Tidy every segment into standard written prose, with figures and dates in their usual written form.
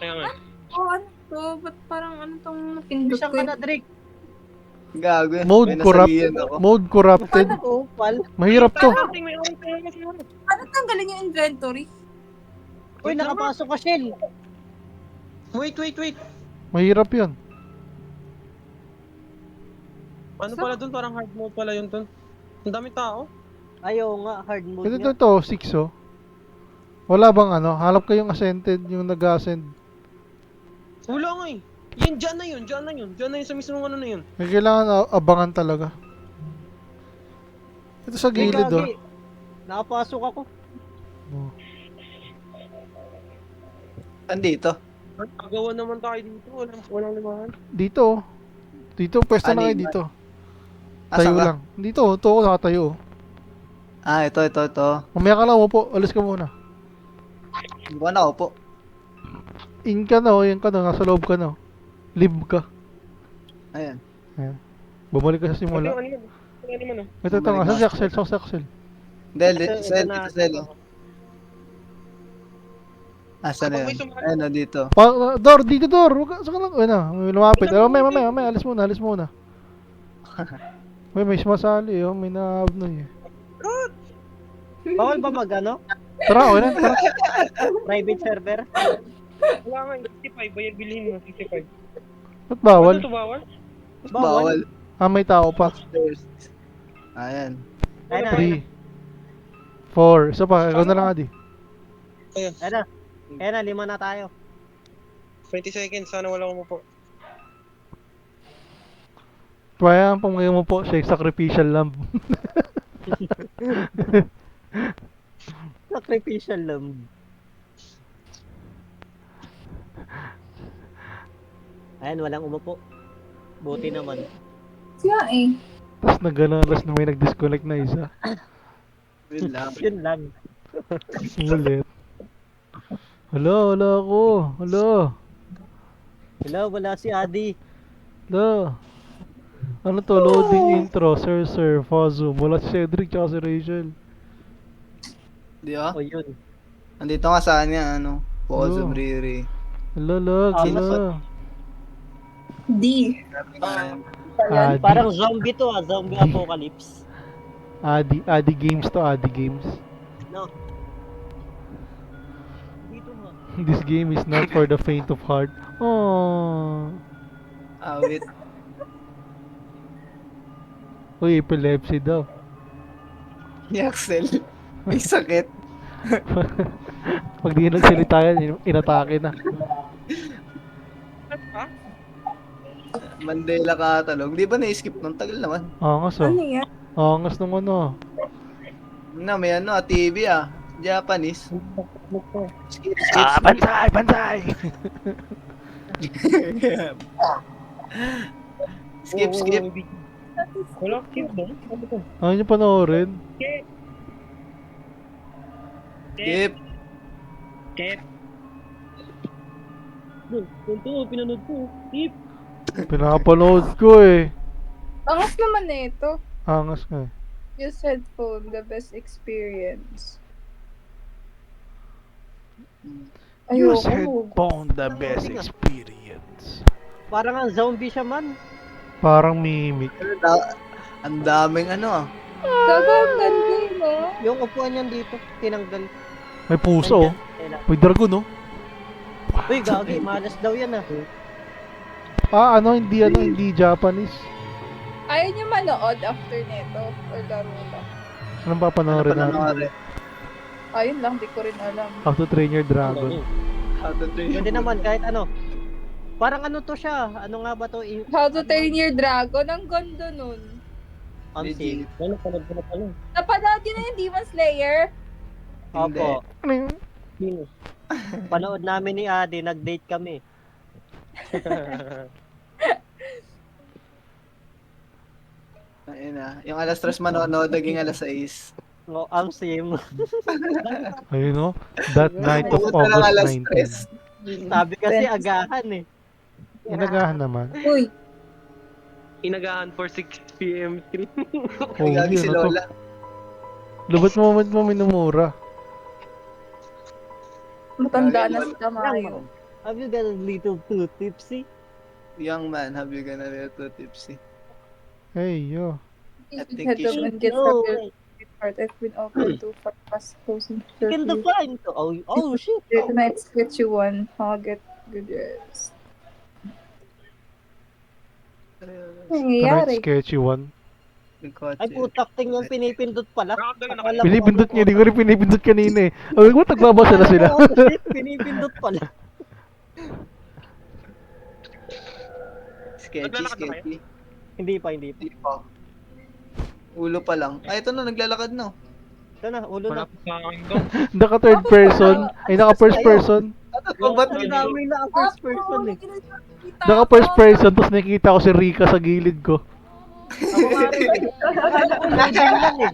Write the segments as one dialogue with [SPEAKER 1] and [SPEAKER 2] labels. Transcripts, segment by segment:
[SPEAKER 1] Kaya nga.
[SPEAKER 2] Oh, ano to? Ba't parang ano tong napindot
[SPEAKER 3] Saan
[SPEAKER 2] ko?
[SPEAKER 3] ka na, Drake?
[SPEAKER 4] Gago.
[SPEAKER 5] Mode
[SPEAKER 4] May
[SPEAKER 5] corrupt.
[SPEAKER 4] nasabihan ako.
[SPEAKER 5] Mode corrupted.
[SPEAKER 3] Paano ko, pal?
[SPEAKER 5] Mahirap to.
[SPEAKER 1] May oras tayo kasi ano.
[SPEAKER 2] Ano tanggalin yung inventory?
[SPEAKER 3] Uy, nakapasok ka, Shell.
[SPEAKER 1] Wait.
[SPEAKER 5] Mahirap yun.
[SPEAKER 1] Ano pala dun? Parang hard mode pala yun dun. Ang dami tao.
[SPEAKER 3] Ayaw nga, hard mode
[SPEAKER 5] Ito,
[SPEAKER 3] niya.
[SPEAKER 5] ito, 6 oh. Wala bang ano? Halap kayong ascended, yung nag-ascend.
[SPEAKER 1] Wala nga eh. Yan, dyan na yun sa mismong ano na yun.
[SPEAKER 5] May kailangan abangan talaga. Ito sa
[SPEAKER 3] Uy,
[SPEAKER 5] gilid oh.
[SPEAKER 3] gagi. Nakapasok ako.
[SPEAKER 5] Oh.
[SPEAKER 4] Andito.
[SPEAKER 1] Pagawa naman tayo dito. Walang limahan.
[SPEAKER 5] Dito oh. Dito, pwesto na kayo
[SPEAKER 4] Anim.
[SPEAKER 5] dito.
[SPEAKER 4] Asan
[SPEAKER 5] Tayo
[SPEAKER 4] ka?
[SPEAKER 5] lang. Dito oh, ito ako nakatayo oh.
[SPEAKER 4] Ah, ito.
[SPEAKER 5] Mamaya ka lang upo, alis ka muna.
[SPEAKER 4] Hindi ko na upo.
[SPEAKER 5] In ka na oh, yan ka na, nasa loob ka na oh. Live ka.
[SPEAKER 4] Ayan.
[SPEAKER 5] Ayan. Bumalik ka sa
[SPEAKER 1] Ano
[SPEAKER 5] simula.
[SPEAKER 1] yun? Ano yun?
[SPEAKER 5] Ito,
[SPEAKER 4] Bumalik
[SPEAKER 5] sa
[SPEAKER 4] na.
[SPEAKER 5] si Axel, sa Axel.
[SPEAKER 4] Hindi,
[SPEAKER 3] Ito
[SPEAKER 4] Sel,
[SPEAKER 3] na.
[SPEAKER 4] dito Sel. Asan na
[SPEAKER 1] Kapag may
[SPEAKER 4] yun?
[SPEAKER 1] sumali-
[SPEAKER 4] Ayan, dito.
[SPEAKER 5] Dor, dito Dor. Huwag ka, saka lang. Ayun na, may lumapit. Mamaya, alis muna. May sumasali oh, may naabnoy eh.
[SPEAKER 3] Bawal ba mag, ano?
[SPEAKER 5] Tara, okay na, tara.
[SPEAKER 3] Private server?
[SPEAKER 1] Wala nga, 65. Bayad bilhin mo, 65.
[SPEAKER 5] Ba't bawal?
[SPEAKER 1] Ano to bawal?
[SPEAKER 4] Bawal.
[SPEAKER 5] Ah, may tao pa.
[SPEAKER 4] Upstairs. Ayan.
[SPEAKER 3] Ayun na,
[SPEAKER 5] 3 4 isa pa, ikaw na lang Adi.
[SPEAKER 1] Ayun,
[SPEAKER 3] ayun na. Ayun na, 5 na tayo.
[SPEAKER 1] 20 seconds. Sana wala ko mo po.
[SPEAKER 5] Kaya ang pangayon mo po, siya sacrificial lamb.
[SPEAKER 3] Sacrificial lamb. Ayun, walang umupo. Buti naman.
[SPEAKER 2] Siya eh.
[SPEAKER 5] Tapos naganalas na may nag-disconnect na isa.
[SPEAKER 4] Yun lang.
[SPEAKER 3] Yun lang.
[SPEAKER 5] Ulit. Hala ako.
[SPEAKER 3] Hello, wala si Adi.
[SPEAKER 5] Hala. Ano to? Loading intro. Sir, Fazu. Mula si Cedric tsaka si Rachel.
[SPEAKER 4] Di ba?
[SPEAKER 3] O yun.
[SPEAKER 4] Andito nga sa kanya, ano? Paul
[SPEAKER 5] Oo.
[SPEAKER 4] Zumriri.
[SPEAKER 5] Hala.
[SPEAKER 2] D.
[SPEAKER 5] Adi.
[SPEAKER 3] Parang zombie to zombie apocalypse.
[SPEAKER 5] Adi Games to, Adi Games.
[SPEAKER 3] No. Dito nga.
[SPEAKER 5] This game is not for the faint of heart. Oh.
[SPEAKER 4] Awit.
[SPEAKER 5] Uy, epilepsy daw.
[SPEAKER 4] Ni Axel. May sakit.
[SPEAKER 5] Pag di nagsalita yan, inatake na.
[SPEAKER 1] Ha?
[SPEAKER 4] Mandela katalog. Di ba na-skip nung tagal naman?
[SPEAKER 5] Angas oh.
[SPEAKER 2] Ano yan?
[SPEAKER 5] Angas nung ano.
[SPEAKER 4] Na, may ano, TV Japanese. Skip.
[SPEAKER 5] Bansay!
[SPEAKER 4] Skip.
[SPEAKER 1] Wala, skip doon. Ano to?
[SPEAKER 5] Ano nyo panoorin?
[SPEAKER 1] Skip.
[SPEAKER 4] Skip.
[SPEAKER 1] Ito, pinanood ko. Skip.
[SPEAKER 5] Pinapanood ko eh.
[SPEAKER 2] Angas naman na ito.
[SPEAKER 5] Angas nga eh.
[SPEAKER 2] Use headphone, the best experience.
[SPEAKER 5] Use
[SPEAKER 2] Ayoko.
[SPEAKER 5] headphone, the best experience.
[SPEAKER 3] Parang ang zombie siya man.
[SPEAKER 5] Parang mimic.
[SPEAKER 4] Ang daming ano.
[SPEAKER 2] Gagawin ganda mo.
[SPEAKER 3] Yung upuan niyan dito, tinanggal.
[SPEAKER 5] May puso oh.
[SPEAKER 3] Kailan?
[SPEAKER 5] May dragon oh.
[SPEAKER 3] Uy, gagi, malas daw yan
[SPEAKER 5] Hindi Japanese.
[SPEAKER 2] Ayaw niyo manood after neto or laro lang.
[SPEAKER 5] Anong papanoorin natin?
[SPEAKER 4] Panoorin.
[SPEAKER 2] Ayun lang, di ko rin alam.
[SPEAKER 5] How to Train Your Dragon.
[SPEAKER 4] How to train.
[SPEAKER 3] Pwede naman, kahit ano. Parang ano to siya? Ano nga ba to?
[SPEAKER 2] How to Train Your Dragon, ang ganda nun.
[SPEAKER 3] Unseen.
[SPEAKER 1] Ano, panood ko na pala.
[SPEAKER 2] Napanood yun na yung Demon Slayer?
[SPEAKER 3] Opo.
[SPEAKER 5] Ano yun?
[SPEAKER 1] Sino?
[SPEAKER 3] Panood namin ni Adi, nag-date kami.
[SPEAKER 4] Ayun na. Yung alas 3 manonood, naging alas 6.
[SPEAKER 3] No, ang same.
[SPEAKER 5] Ayun oh. That night of
[SPEAKER 4] Pumunta ng alas
[SPEAKER 5] August 19.
[SPEAKER 4] 3.
[SPEAKER 3] Sabi kasi agahan eh.
[SPEAKER 5] Inagahan naman.
[SPEAKER 2] Uy,
[SPEAKER 1] Inagaan for 6 p.m. stream.
[SPEAKER 5] Oh,
[SPEAKER 4] Gagi si
[SPEAKER 5] ano to?
[SPEAKER 4] Lola.
[SPEAKER 5] Lubot mo minumura.
[SPEAKER 2] matanda na si Tamayo.
[SPEAKER 3] Have you got a little too tipsy?
[SPEAKER 4] Young man, have you gonna get too tipsy?
[SPEAKER 5] Hey, yo.
[SPEAKER 4] I think you
[SPEAKER 2] Gentlemen,
[SPEAKER 4] should
[SPEAKER 2] get
[SPEAKER 3] No,
[SPEAKER 2] from your part. I've been open to for fast closing
[SPEAKER 3] you can
[SPEAKER 2] curfew.
[SPEAKER 3] define to. Oh shit.
[SPEAKER 2] Here tonight, get you one. I'll get good rest.
[SPEAKER 5] Tonight,
[SPEAKER 2] Nangyayari.
[SPEAKER 5] sketchy one.
[SPEAKER 4] Yung kotse.
[SPEAKER 3] Ay putak, tingnan pinipindot pala.
[SPEAKER 1] Nakakagalan na
[SPEAKER 3] Akala
[SPEAKER 1] kayo.
[SPEAKER 3] ko
[SPEAKER 5] Pinipindot
[SPEAKER 3] ano
[SPEAKER 5] niya,
[SPEAKER 3] ko.
[SPEAKER 5] di ko rin pinipindot kanina eh. Sabi ko, nagbabasa na sila.
[SPEAKER 3] Oh shit, pinipindot pala.
[SPEAKER 4] Sketchy,
[SPEAKER 1] Naglalakad na kayo?
[SPEAKER 4] sketchy.
[SPEAKER 3] Hindi pa.
[SPEAKER 4] Hindi pa. Ulo pa lang. Ay, ito na, naglalakad na.
[SPEAKER 3] Ito na, ulo
[SPEAKER 1] Wala
[SPEAKER 3] na.
[SPEAKER 1] pa sa akin doon.
[SPEAKER 5] Naka third person. Ay, naka first person.
[SPEAKER 4] Ano to? Ba't
[SPEAKER 3] Ang
[SPEAKER 4] hindi?
[SPEAKER 3] dami na first person eh.
[SPEAKER 5] Naka first person, tapos nakikita ko si Rika sa gilid ko.
[SPEAKER 3] Ako nga rin eh. Akala ko loading lang eh.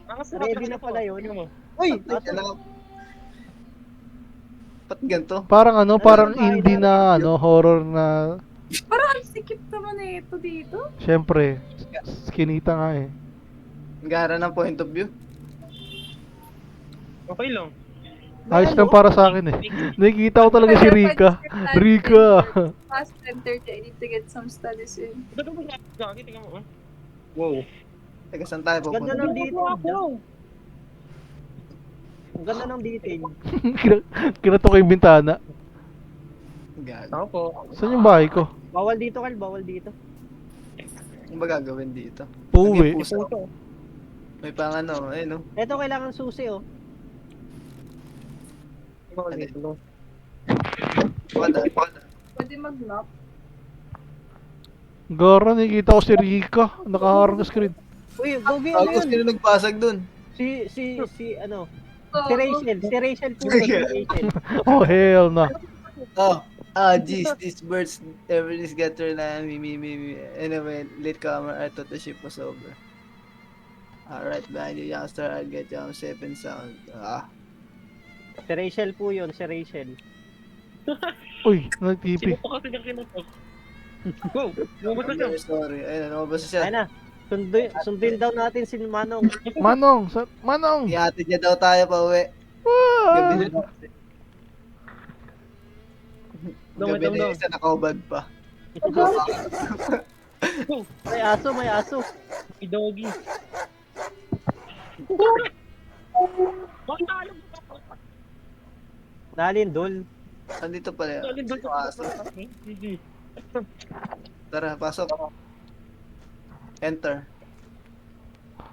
[SPEAKER 1] Nakasarap
[SPEAKER 3] Ready na pala yun.
[SPEAKER 1] Tingnan mo.
[SPEAKER 3] Uy,
[SPEAKER 4] Teka lang. Ba't ganito?
[SPEAKER 5] Parang ano, parang
[SPEAKER 3] Ano,
[SPEAKER 5] indie na ano, horror na,
[SPEAKER 2] Parang ang sikip naman eh ito dito.
[SPEAKER 5] syempre, skinita nga eh.
[SPEAKER 4] Gara ng point of view.
[SPEAKER 1] Okay lang.
[SPEAKER 5] Ayos lang para sa akin eh. Nakikita ko talaga si Rika. Rika!
[SPEAKER 2] Past 10:30, I need to get some studies in.
[SPEAKER 1] Ba't mo ba gagi? Tingnan mo. Wow.
[SPEAKER 4] Teka, saan tayo
[SPEAKER 3] ganda
[SPEAKER 4] pupunta?
[SPEAKER 3] ng detail. Ang ganda ng detail.
[SPEAKER 5] Kinato ko yung bintana.
[SPEAKER 4] Gago.
[SPEAKER 1] Ako po.
[SPEAKER 5] Saan yung bahay ko?
[SPEAKER 3] Bawal dito, Carl. Bawal dito.
[SPEAKER 4] Ano ba gagawin dito?
[SPEAKER 5] Uuwi.
[SPEAKER 4] Lagyan puso. May pang ano, ayun no.
[SPEAKER 3] Ito kailangan susi oh.
[SPEAKER 1] Tingnan mo.
[SPEAKER 4] Wala.
[SPEAKER 2] Pwede mag-knock.
[SPEAKER 5] Gara, nakikita ko si Rika. Nakaharang sa screen.
[SPEAKER 3] Uy, Gogi, ano
[SPEAKER 4] Tapos
[SPEAKER 3] yun?
[SPEAKER 4] sino nagbasag dun?
[SPEAKER 3] Ano?
[SPEAKER 2] Oh,
[SPEAKER 3] Si Rachel po yun, si Rachel.
[SPEAKER 5] Oh, hell na.
[SPEAKER 4] Oh. Jeez, these birds, everything's got their land, me. Anyway, late comer, I thought the ship was over. Alright, behind you, youngster, I'll get you safe and sound.
[SPEAKER 3] Si Rachel po yun, si Rachel.
[SPEAKER 5] Uy, nag-TV.
[SPEAKER 1] Sino pa kasi niyang kinutok? Wow. Lumabas na siya.
[SPEAKER 4] I'm very sorry. Ayun, lumabas na siya.
[SPEAKER 3] Ayun na. Sundin daw natin si Manong.
[SPEAKER 5] Manong! Manong!
[SPEAKER 4] Ihatid niya daw tayo pa uwi.
[SPEAKER 5] Ah!
[SPEAKER 4] Gabi na. Gabi na yung isa nakaubad pa.
[SPEAKER 3] May aso.
[SPEAKER 1] Si Doggy. Bakit alam mo ba?
[SPEAKER 3] Nalindol.
[SPEAKER 4] Andito pala yun.
[SPEAKER 1] Alin doon
[SPEAKER 4] Yung aso.
[SPEAKER 1] Sige.
[SPEAKER 4] Tara, pasok. Enter.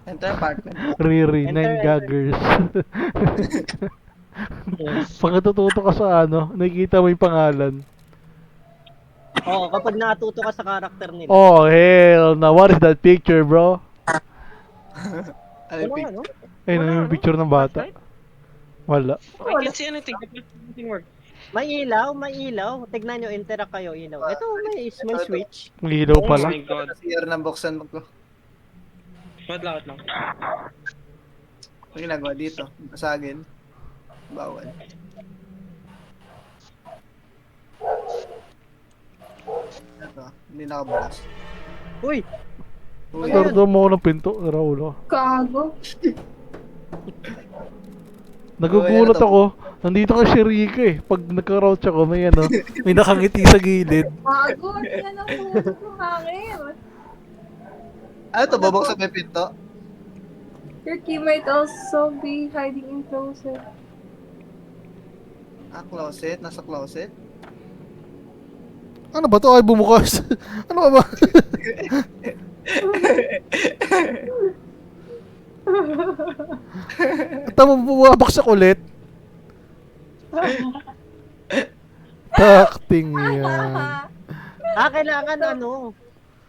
[SPEAKER 4] Enter apartment.
[SPEAKER 5] Riri,
[SPEAKER 3] Enter,
[SPEAKER 5] 9 gaggers. Pag natututo ka sa ano, nakikita mo yung pangalan.
[SPEAKER 3] Oo, kapag natuto ka sa karakter nila.
[SPEAKER 5] Oh, hell na. What is that picture, bro?
[SPEAKER 4] Ano yung
[SPEAKER 1] Wala,
[SPEAKER 4] pic?
[SPEAKER 1] no?
[SPEAKER 5] Ayun
[SPEAKER 1] Wala,
[SPEAKER 5] yung
[SPEAKER 1] ano?
[SPEAKER 5] picture ng bata. Wala.
[SPEAKER 1] I can't see anything. It doesn't work.
[SPEAKER 3] May ilaw. Tignan nyo, interact kayo, ilaw. Ito, may switch.
[SPEAKER 5] May ilaw
[SPEAKER 1] Oh
[SPEAKER 5] pala.
[SPEAKER 1] my God.
[SPEAKER 4] CR ng buksan ko.
[SPEAKER 1] Madlakot lang.
[SPEAKER 4] Ang ginagawa dito? Basagin. Bawal. Ito, hindi nakabukas.
[SPEAKER 3] Uy,
[SPEAKER 4] Uy,
[SPEAKER 5] Tardo mo ako ng pinto, Raulo.
[SPEAKER 2] Kago.
[SPEAKER 5] Nagugulat ako. Nandito ka si Rika eh. Pag nagka-roach ako, may ano, may nakangiti sa gilid.
[SPEAKER 2] Kago. Ano yan ang puso ng hangin?
[SPEAKER 4] ano to? Babuksan may pinto?
[SPEAKER 2] Your key might also be hiding in closet.
[SPEAKER 4] Closet? Nasa closet?
[SPEAKER 5] Ano ba to? Ay, bumukas. Ano ba ba? Tama, bumabaksak ulit. Takting yan.
[SPEAKER 3] kailangan ano.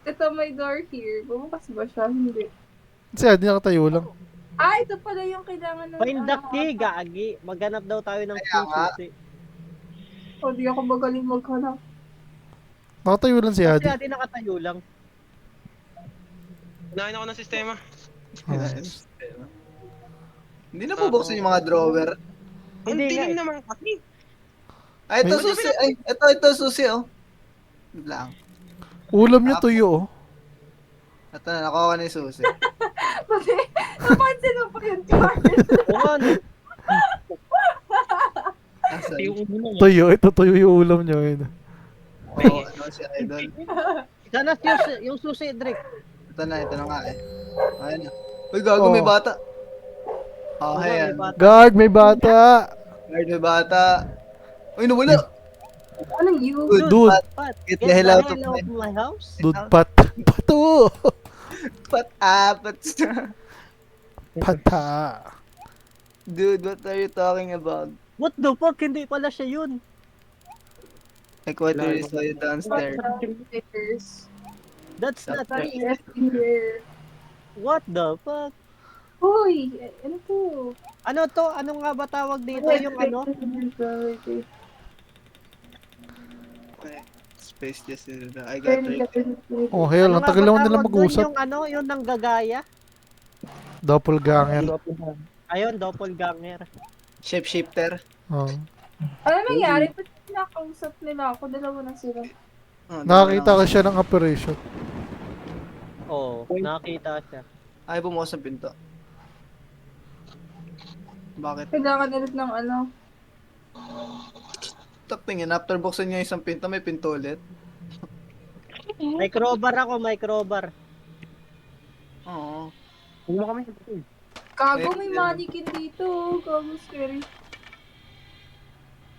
[SPEAKER 2] Ito may door here. Bumukas ba siya? Hindi.
[SPEAKER 5] Kasi hindi nakatayo lang.
[SPEAKER 2] Ito pala yung kailangan ng...
[SPEAKER 3] Find the key, gagi. Maghanap daw tayo ng
[SPEAKER 4] Kaya nga.
[SPEAKER 3] susi.
[SPEAKER 2] Di ako magaling maghanap.
[SPEAKER 5] Nakatayo lang si
[SPEAKER 3] Kasi
[SPEAKER 5] Adi.
[SPEAKER 3] adi nakatayo lang.
[SPEAKER 1] Unahin ako ng sistema.
[SPEAKER 4] Hindi na bubuksan yung mga drawer.
[SPEAKER 1] Ang
[SPEAKER 3] Hindi nga
[SPEAKER 1] dilim
[SPEAKER 3] eh.
[SPEAKER 1] naman kasi.
[SPEAKER 4] Ay, ito
[SPEAKER 5] May-
[SPEAKER 4] susi. Ay, ito susi, oh. Wait lang.
[SPEAKER 5] Ulam niya tuyo oh.
[SPEAKER 4] Ito na, nakuha ko na yung susi.
[SPEAKER 2] Pati, napansin mo pa yung chart.
[SPEAKER 3] Oo nga, no?
[SPEAKER 4] Asan?
[SPEAKER 1] Yung ulo mo.
[SPEAKER 5] Tuyo, ito tuyo yung ulam niya ngayon.
[SPEAKER 4] Oo, ano si Idol.
[SPEAKER 3] Sana yung susi, Drake.
[SPEAKER 4] Ito na nga eh. Ayun na. Uy, gago, may
[SPEAKER 5] Oh.
[SPEAKER 4] bata. Oh,
[SPEAKER 3] Wala,
[SPEAKER 4] ayan.
[SPEAKER 3] may bata.
[SPEAKER 5] Guard, may bata!
[SPEAKER 4] Guard, may bata. Uy, nawala.
[SPEAKER 2] Anong you?
[SPEAKER 5] Dude,
[SPEAKER 3] Pat,
[SPEAKER 4] Get
[SPEAKER 3] get
[SPEAKER 4] the hell out
[SPEAKER 3] the
[SPEAKER 4] of
[SPEAKER 3] hell
[SPEAKER 4] my-
[SPEAKER 3] out of my house.
[SPEAKER 5] dude, pato!
[SPEAKER 4] Pat.
[SPEAKER 5] Pata!
[SPEAKER 4] Dude, what are you talking about?
[SPEAKER 3] What the fuck? Hindi pala siya yun.
[SPEAKER 4] I quite saw you downstairs.
[SPEAKER 2] Stairs.
[SPEAKER 3] That's not
[SPEAKER 4] Stop
[SPEAKER 3] me.
[SPEAKER 2] Yes, here.
[SPEAKER 3] What the fuck?
[SPEAKER 2] Hoy, ano to?
[SPEAKER 3] Ano to? Ano nga ba tawag dito? Yung ano?
[SPEAKER 4] Space just I got her.
[SPEAKER 5] Oh, hell, ang
[SPEAKER 3] Ano nga
[SPEAKER 5] tagal
[SPEAKER 3] ba
[SPEAKER 5] naman nila
[SPEAKER 3] tawag dun?
[SPEAKER 5] mag-usap.
[SPEAKER 3] Yung ano? Yung nanggagaya?
[SPEAKER 5] Doppelganger.
[SPEAKER 3] Ayun, doppelganger.
[SPEAKER 4] Shapeshifter.
[SPEAKER 5] Oh.
[SPEAKER 2] Ano nangyari? Ba't kinakausap nila ako? Dalawa na sila.
[SPEAKER 4] Oh,
[SPEAKER 5] Nakakita ka siya ng operation.
[SPEAKER 3] Oo, nakita siya.
[SPEAKER 4] Ay, bumukas ng pinto. Bakit?
[SPEAKER 2] Kailangan ulit ng ano.
[SPEAKER 4] Tingin, after buksan niya isang pinto, may pinto ulit.
[SPEAKER 3] May crowbar ako, may crowbar.
[SPEAKER 4] Oo.
[SPEAKER 1] Huwag mo kami.
[SPEAKER 2] Gago, may mannequin dito. Gago, scary.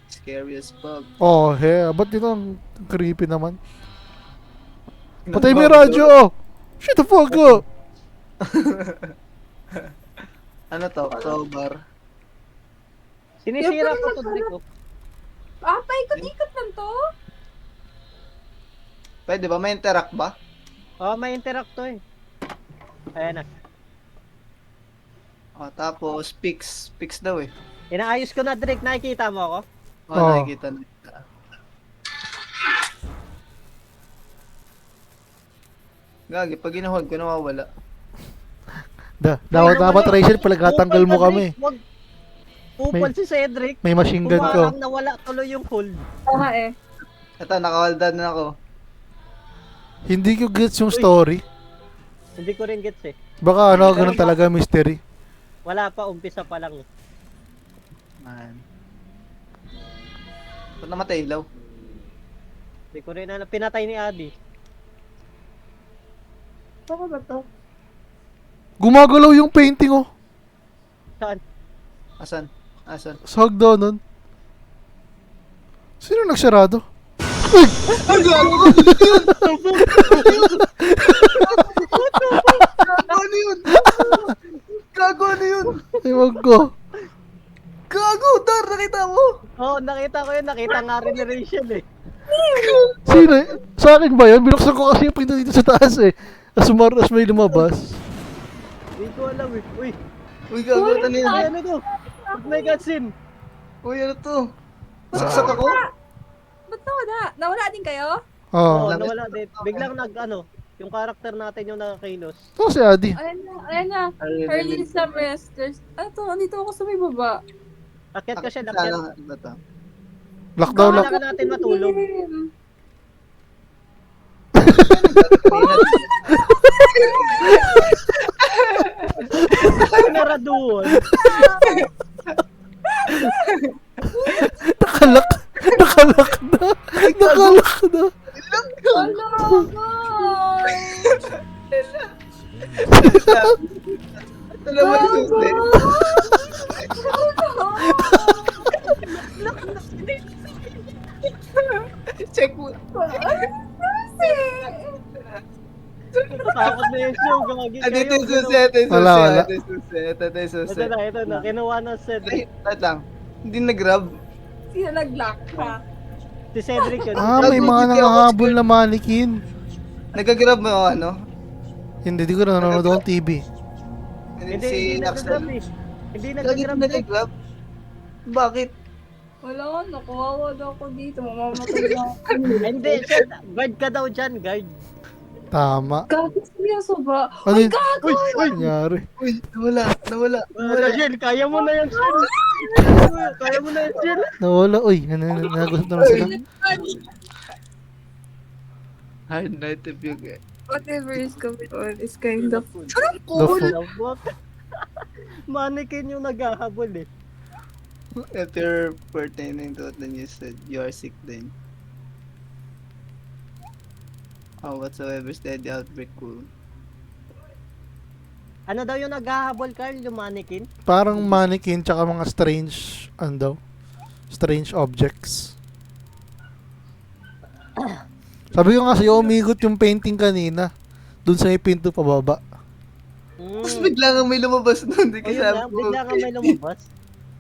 [SPEAKER 4] Scary as fuck.
[SPEAKER 5] Oh, hell, ba't dito ang creepy naman? Patay mo yung radyo! Shut the fuck up!
[SPEAKER 4] Ano to? Crowbar.
[SPEAKER 3] Sinisira ko to, Drake. oh.
[SPEAKER 2] Ah, paikot-ikot lang to?
[SPEAKER 4] Pwede ba? May interact ba?
[SPEAKER 3] Oh, may interact to eh. Ayan na.
[SPEAKER 4] Oh, tapos, pix. Pix daw eh.
[SPEAKER 3] Inaayos ko na, Drake. Nakikita mo ako?
[SPEAKER 4] Oh,
[SPEAKER 5] Oh.
[SPEAKER 4] nakikita na. Gagi, pag ginahod ko, nawawala.
[SPEAKER 5] Dapat Rachel, palagkatanggal mo kami.
[SPEAKER 3] Wag. Pupal si Cedric.
[SPEAKER 5] May machine gun ko.
[SPEAKER 3] Kumarang nawala tuloy yung hold.
[SPEAKER 2] Oo nga eh.
[SPEAKER 4] Ito, nakahaldan na ako.
[SPEAKER 5] Hindi ko gets yung story.
[SPEAKER 3] Hindi ko rin gets eh.
[SPEAKER 5] Baka ano, ganun talaga mystery.
[SPEAKER 3] Wala pa, umpisa pa lang.
[SPEAKER 4] Man. Ba't namatay ilaw?
[SPEAKER 3] Hindi ko rin alam. Pinatay ni Adi.
[SPEAKER 2] Baka ba to?
[SPEAKER 5] Gumagalaw yung painting oh.
[SPEAKER 3] Saan?
[SPEAKER 4] Asan? Asan?
[SPEAKER 5] Sa hagdan nun. Sino nagsarado?
[SPEAKER 4] Ano yun? Gago, ano yun?
[SPEAKER 5] Ewan ko.
[SPEAKER 4] Gago, Dar, nakita mo?
[SPEAKER 3] Oo, nakita ko yun. Nakita nga rin ni Rachel eh.
[SPEAKER 5] Sino? Sa akin ba yun? Binuksan ko kasi yung pinto dito sa taas eh. As may lumabas.
[SPEAKER 3] Hindi ko alam eh. Uy,
[SPEAKER 4] Uy, gago, ano yun?
[SPEAKER 3] ano to? Ba't may cutscene?
[SPEAKER 4] Uy, ano to? Saksak ako?
[SPEAKER 2] Ba't nawala? Nawala din kayo?
[SPEAKER 3] Oo,
[SPEAKER 5] Oh.
[SPEAKER 3] nawala din. Biglang yung karakter natin yung nakakilos.
[SPEAKER 5] Ito si Adi.
[SPEAKER 2] Ayan na. Early semesters. Ano to? Andito ako sa may baba.
[SPEAKER 3] Akyat ka siya, akyat.
[SPEAKER 4] Ano to?
[SPEAKER 5] Lockdown lock.
[SPEAKER 3] Kailangan natin matulog. Naraduan.
[SPEAKER 5] Nakalak. Nakalak na. Nakalak na.
[SPEAKER 2] Hello, guys!
[SPEAKER 4] Ano ba yung susi? Check mo.
[SPEAKER 3] Takot na yung show, gagi
[SPEAKER 4] Ah, dito yung
[SPEAKER 3] kayo.
[SPEAKER 4] susi, ito yung susi.
[SPEAKER 5] Wala, wala.
[SPEAKER 4] Ito yung susi, ito yung susi.
[SPEAKER 3] Ito na. Kinuha na
[SPEAKER 4] Ay,
[SPEAKER 3] Cedric.
[SPEAKER 4] wait lang. Hindi nag-grab.
[SPEAKER 2] Sino nag-lock ka?
[SPEAKER 3] Si Cedric yun.
[SPEAKER 5] Ah, may mga nangahabol na mannequin.
[SPEAKER 4] Nag-grab mo yung ano?
[SPEAKER 5] Hindi, di ko na nanonood akong TV.
[SPEAKER 3] Hindi,
[SPEAKER 4] Si
[SPEAKER 3] hindi nag-grab
[SPEAKER 4] Axel.
[SPEAKER 3] eh. Hindi
[SPEAKER 4] Lagi
[SPEAKER 3] nag-grab eh.
[SPEAKER 4] nag-grab. Bakit?
[SPEAKER 2] Wala nga, nakuwawa daw ako dito. Mamamatay na ako.
[SPEAKER 3] Hindi, siya, guard ka daw dyan, guard.
[SPEAKER 5] Tama.
[SPEAKER 2] Gago, seryoso ba?
[SPEAKER 5] Ano
[SPEAKER 2] Ay,
[SPEAKER 5] yun?
[SPEAKER 2] gago!
[SPEAKER 5] Nangyari?
[SPEAKER 4] Uy, nawala.
[SPEAKER 3] Rachel, kaya mo na yan, Jen. Kaya mo na yan, Jen.
[SPEAKER 5] Nawala. Uy, nagusap na lang sila.
[SPEAKER 4] Hard night if you get.
[SPEAKER 2] Whatever is going on is kind of...
[SPEAKER 5] The food.
[SPEAKER 3] Mannequin yung naghahabol eh.
[SPEAKER 4] If you're pertaining to what the news said, you are sick then. Oh, whatsoever steady outbreak cool.
[SPEAKER 3] Ano daw yung naghahabol, Carl? Yung mannequin?
[SPEAKER 5] Parang mannequin tsaka mga strange, ano daw? Strange objects. Sabi ko nga sa'yo, umigot yung painting kanina. Dun sa may pinto pababa.
[SPEAKER 4] Tapos bigla nga may lumabas nun. Di
[SPEAKER 3] O
[SPEAKER 4] ka
[SPEAKER 3] yun
[SPEAKER 4] sabi
[SPEAKER 3] na,
[SPEAKER 4] ko,
[SPEAKER 3] bigla ka may lumabas.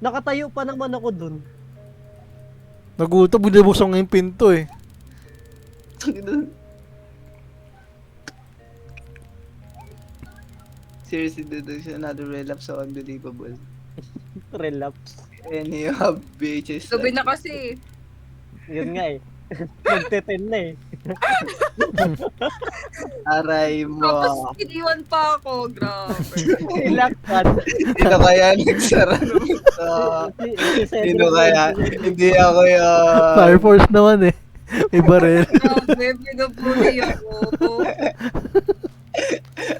[SPEAKER 3] Nakatayo pa naman ako dun.
[SPEAKER 5] Naguto, binubuksan nga yung pinto eh.
[SPEAKER 4] Seriously, dude, there's another relapse so unbelievable.
[SPEAKER 3] Relapse.
[SPEAKER 4] And you have bitches
[SPEAKER 2] Gabi
[SPEAKER 4] like,
[SPEAKER 2] na kasi.
[SPEAKER 3] Yun nga eh. Nagteten na eh.
[SPEAKER 4] aray mo.
[SPEAKER 2] Tapos iniwan pa ako. Grabe.
[SPEAKER 3] Ilakad.
[SPEAKER 4] Sino kaya nagsara nito? Sino kaya? Hindi ako yun.
[SPEAKER 5] Fire Force naman eh. May baril.
[SPEAKER 2] Grabe, pinapuli ako.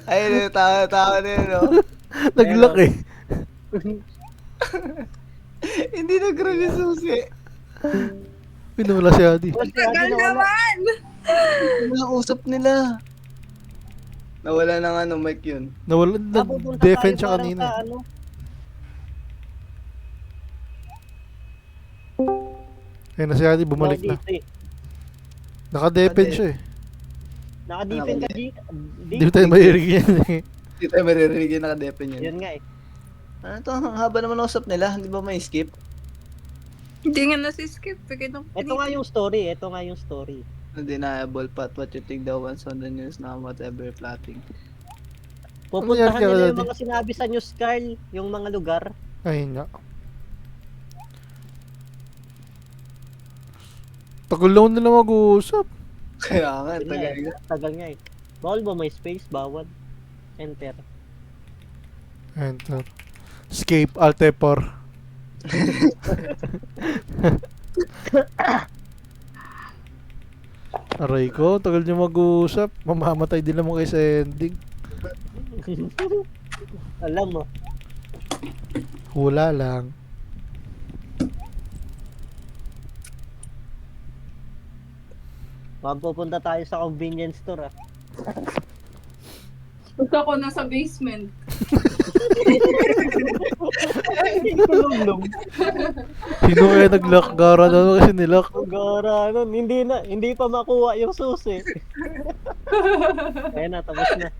[SPEAKER 4] Ayun, tawa na yun, no?
[SPEAKER 5] Naglock eh.
[SPEAKER 4] Hindi nag-grab yung susi.
[SPEAKER 5] Pinula si Adi.
[SPEAKER 2] Tagal naman!
[SPEAKER 4] Nausap nila. Nawala na nga mic yun.
[SPEAKER 5] Nawala, nag-defend siya kanina.
[SPEAKER 3] Ano,
[SPEAKER 5] Ayun na si Adi, bumalik na.
[SPEAKER 3] dito eh.
[SPEAKER 5] Naka-defend siya eh.
[SPEAKER 3] Naka-defend ka, G.
[SPEAKER 5] Hindi tayo maririg yan eh.
[SPEAKER 4] Hindi tayo maririnig yung naka-depen yun.
[SPEAKER 3] Yun nga eh.
[SPEAKER 4] Ano to? Ang haba naman ng usap nila. Hindi ba may skip?
[SPEAKER 2] Hindi nga nasiskip.
[SPEAKER 3] Ito nga yung story. Ito nga yung story.
[SPEAKER 4] Undeniable Pat, what you think the ones on the news now, whatever plotting.
[SPEAKER 3] Pupuntahan
[SPEAKER 5] Ano yan,
[SPEAKER 3] nila
[SPEAKER 5] Daddy?
[SPEAKER 3] yung mga sinabi sa news, Carl. Yung mga lugar.
[SPEAKER 5] Ayun nga. Tagal lang nila mag-uusap.
[SPEAKER 4] Kaya nga,
[SPEAKER 3] Yun nga
[SPEAKER 4] tagal
[SPEAKER 3] eh.
[SPEAKER 4] nga.
[SPEAKER 3] Tagal nga eh. Bawal ba may space? Bawal. Enter.
[SPEAKER 5] Enter. Escape, Alt F4. Aray ko, tagal niyo mag-uusap. Mamamatay din naman kayo sa ending.
[SPEAKER 3] Alam mo.
[SPEAKER 5] Hula lang.
[SPEAKER 3] Pupunta tayo sa convenience store ah.
[SPEAKER 2] Punta ko nasa basement.
[SPEAKER 3] Tulong.
[SPEAKER 5] Sino kaya nag-lock? Gara na kasi nilock.
[SPEAKER 3] Gara nun. Hindi pa makuha yung susi. Ayan na, tapos na.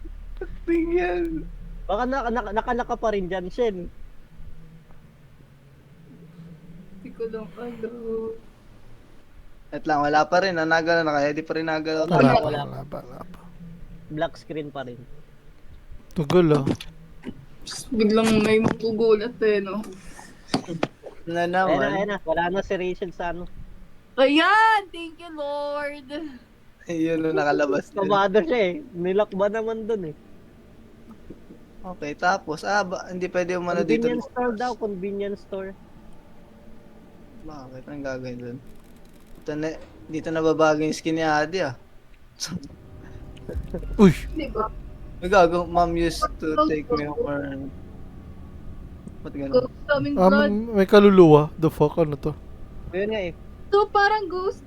[SPEAKER 4] Tingyan.
[SPEAKER 3] Baka nakalaka pa rin dyan, Shen.
[SPEAKER 2] Hindi ko lang alam.
[SPEAKER 4] At lang, wala pa rin. Nanagal na kaya. Di pa rin nagalaw.
[SPEAKER 5] Wala pa,
[SPEAKER 3] wala
[SPEAKER 5] wala pa, wala pa.
[SPEAKER 3] Black screen pa rin.
[SPEAKER 5] Tagal ah.
[SPEAKER 2] Biglang may magugulat eh, no?
[SPEAKER 4] Na
[SPEAKER 3] Ayan
[SPEAKER 4] naman.
[SPEAKER 3] na. Wala na si Rachel sa ano.
[SPEAKER 2] Ayan! Thank you, Lord!
[SPEAKER 4] Yun yung nakalabas din.
[SPEAKER 3] Kabado siya eh. Nilak ba naman dun eh.
[SPEAKER 4] Okay, tapos, hindi pwede umano dito.
[SPEAKER 3] Convenience store daw, convenience store.
[SPEAKER 4] Bakit? Anong gagawin dun? Dito nababago yung skin ni Adi ah.
[SPEAKER 5] Uy!
[SPEAKER 2] Di ba?
[SPEAKER 4] May gago, mom used to take me over. Ba't ganun?
[SPEAKER 2] Ghost coming blood.
[SPEAKER 5] May kaluluwa. The fuck, ano to?
[SPEAKER 3] Ayun nga eh.
[SPEAKER 2] So, parang ghost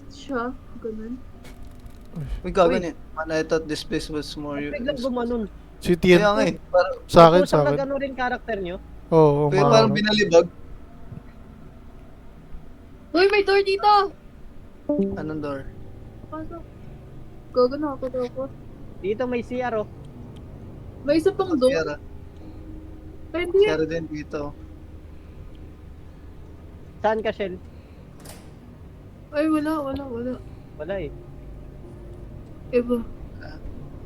[SPEAKER 2] siya. Ganun.
[SPEAKER 4] May gago
[SPEAKER 3] Uy.
[SPEAKER 4] niya. Man, I thought this place was more
[SPEAKER 3] Biglang gumanon.
[SPEAKER 5] Si
[SPEAKER 4] Kaya nga
[SPEAKER 5] Tien.
[SPEAKER 4] eh. Parang,
[SPEAKER 5] Sa akin,
[SPEAKER 3] Kusang
[SPEAKER 5] sa
[SPEAKER 3] na
[SPEAKER 5] akin.
[SPEAKER 3] gano'n rin character nyo.
[SPEAKER 5] Oo,
[SPEAKER 4] kaya parang
[SPEAKER 5] maano.
[SPEAKER 4] binalibag.
[SPEAKER 2] Uy, may door dito!
[SPEAKER 4] Anong door?
[SPEAKER 2] Pasok. Gago na ako dapat.
[SPEAKER 3] Dito may CR oh.
[SPEAKER 2] May isa pang door.
[SPEAKER 4] Sierra.
[SPEAKER 2] Pwede yan.
[SPEAKER 4] Sierra din dito.
[SPEAKER 3] Saan ka, Shell?
[SPEAKER 2] Ay, wala.
[SPEAKER 3] Wala eh.
[SPEAKER 2] Iba.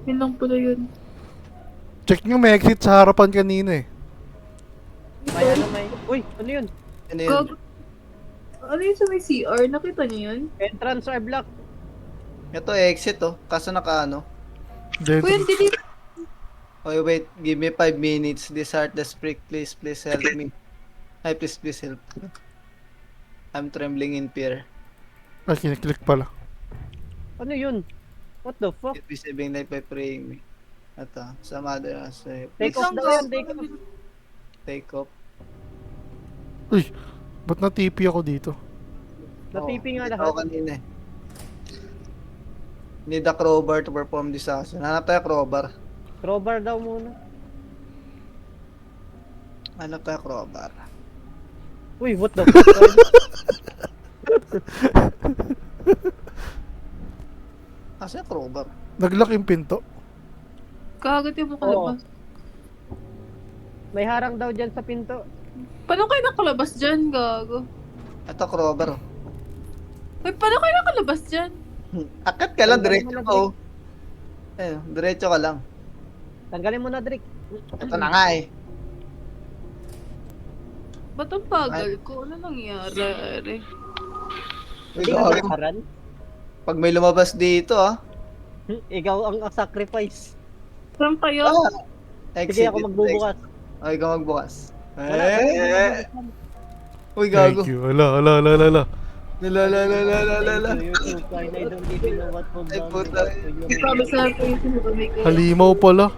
[SPEAKER 2] Yun lang pala yun.
[SPEAKER 5] Check nyo, may exit sa harapan kanina eh.
[SPEAKER 3] May ano may... Uy! Ano yun?
[SPEAKER 4] Ano yun?
[SPEAKER 2] Gago. Ano yun sa may CR? Nakita niyo yun?
[SPEAKER 3] Entrance or block?
[SPEAKER 4] Ito exit oh. Kaso naka ano.
[SPEAKER 5] Then,
[SPEAKER 2] Uy, ang dilim.
[SPEAKER 4] Okay, wait. Give me 5 minutes. This heart does prick. Please help me. Ay, please help. I'm trembling in fear.
[SPEAKER 5] ay, kiniklik pala.
[SPEAKER 3] Ano yun? What the fuck?
[SPEAKER 4] It be saving life by praying me. Ito. Some other say,
[SPEAKER 3] Take
[SPEAKER 4] please
[SPEAKER 3] off daw yan, take off.
[SPEAKER 4] take off.
[SPEAKER 5] Uy! Ba't na-TP ako dito?
[SPEAKER 3] Natipi nga
[SPEAKER 4] Ako
[SPEAKER 3] lahat.
[SPEAKER 4] kanina eh. Need a crowbar to perform this action. Hanap tayo crowbar.
[SPEAKER 3] Crowbar daw muna.
[SPEAKER 4] Hanap tayo crowbar.
[SPEAKER 3] Uy, what the fuck?
[SPEAKER 4] Asa yung crowbar?
[SPEAKER 5] Nag-lock yung pinto.
[SPEAKER 2] Kagat yung makalabas.
[SPEAKER 3] May harang daw dyan sa pinto.
[SPEAKER 2] Paano kayo nakalabas dyan, gago?
[SPEAKER 4] Ito crowbar.
[SPEAKER 2] Ay, paano kayo nakalabas dyan?
[SPEAKER 4] Akat ka lang,
[SPEAKER 3] Tanggalin
[SPEAKER 4] diretso
[SPEAKER 3] mo na,
[SPEAKER 4] ka oh. Ayun, diretso ka lang.
[SPEAKER 3] Tanggalin mo na, Drake.
[SPEAKER 4] Ito na nga eh.
[SPEAKER 2] Ba't ang bagal ko? Ano nangyari?
[SPEAKER 3] Hindi
[SPEAKER 4] Ikaw,
[SPEAKER 3] ka nakaran.
[SPEAKER 4] pag may lumabas dito ah.
[SPEAKER 3] Ikaw ang sacrifice.
[SPEAKER 2] Saan kayo?
[SPEAKER 3] Sige, ako magbubukas.
[SPEAKER 4] Ay, ikaw magbukas.
[SPEAKER 3] Wala,
[SPEAKER 4] Uy, gago.
[SPEAKER 5] Thank you. Ala.
[SPEAKER 4] Lala.
[SPEAKER 3] YouTube, fine, I don't even know what to
[SPEAKER 4] Ay,
[SPEAKER 3] do.
[SPEAKER 4] puta.
[SPEAKER 2] Sabi sa akin, sinubamay ko.
[SPEAKER 5] Halimaw pala.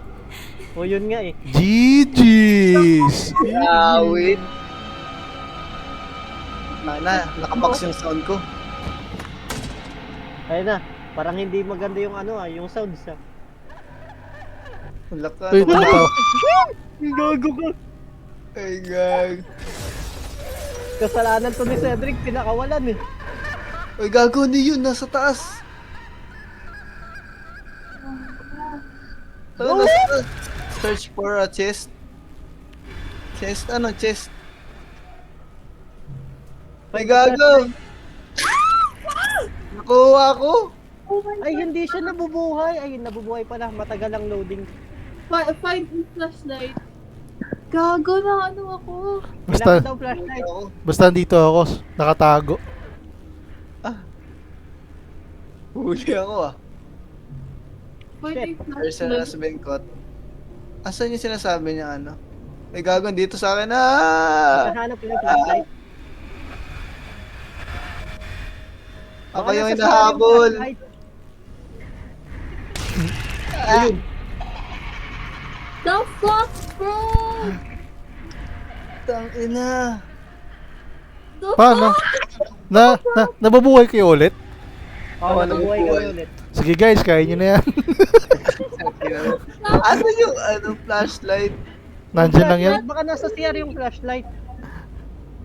[SPEAKER 3] O yun nga eh.
[SPEAKER 5] GG's!
[SPEAKER 4] Wait. Nakabox yung sound ko.
[SPEAKER 3] Ayun na. Parang hindi maganda yung yung sounds ah.
[SPEAKER 4] Ulak ka.
[SPEAKER 5] Ay, tita.
[SPEAKER 3] Gago ka.
[SPEAKER 4] Ay, gag.
[SPEAKER 3] Kasalanan to ni Cedric, pinakawalan eh.
[SPEAKER 4] Ay, gago ni yun. Nasa taas. Nasa taas. Search for a chest. Chest? Ano? Chest? Ay, gago. Nakuha ko.
[SPEAKER 3] Ay, hindi siya nabubuhay. Ay, nabubuhay pala. Matagal ang loading.
[SPEAKER 2] Find the flashlight. Gago na ano ako.
[SPEAKER 3] Kailangan
[SPEAKER 5] Basta,
[SPEAKER 3] daw flashlight.
[SPEAKER 4] Ako.
[SPEAKER 5] basta dito ako. Nakatago.
[SPEAKER 4] Huli ako ah.
[SPEAKER 2] Find the
[SPEAKER 4] Person has
[SPEAKER 2] flashlight.
[SPEAKER 4] been caught. Asan yung sinasabi niya ano? Ay, gago. Dito sa akin. Ah!
[SPEAKER 3] Kahanap ko ng flashlight.
[SPEAKER 4] Ako
[SPEAKER 3] Baka
[SPEAKER 4] yung
[SPEAKER 3] nasa
[SPEAKER 4] hinahabol.
[SPEAKER 3] flashlight.
[SPEAKER 2] The fuck, bro?
[SPEAKER 4] Tangina.
[SPEAKER 2] The
[SPEAKER 5] Paano?
[SPEAKER 2] fuck?
[SPEAKER 5] Nababuhay kayo ulit?
[SPEAKER 3] Oo,
[SPEAKER 4] Oo,
[SPEAKER 3] nabubuhay
[SPEAKER 4] nabubuhay.
[SPEAKER 3] kami ulit.
[SPEAKER 5] Sige guys, kaya nyo na yan.
[SPEAKER 4] Ano yung flashlight?
[SPEAKER 5] Nandyan lang yan.
[SPEAKER 3] Baka nasa CR yung flashlight.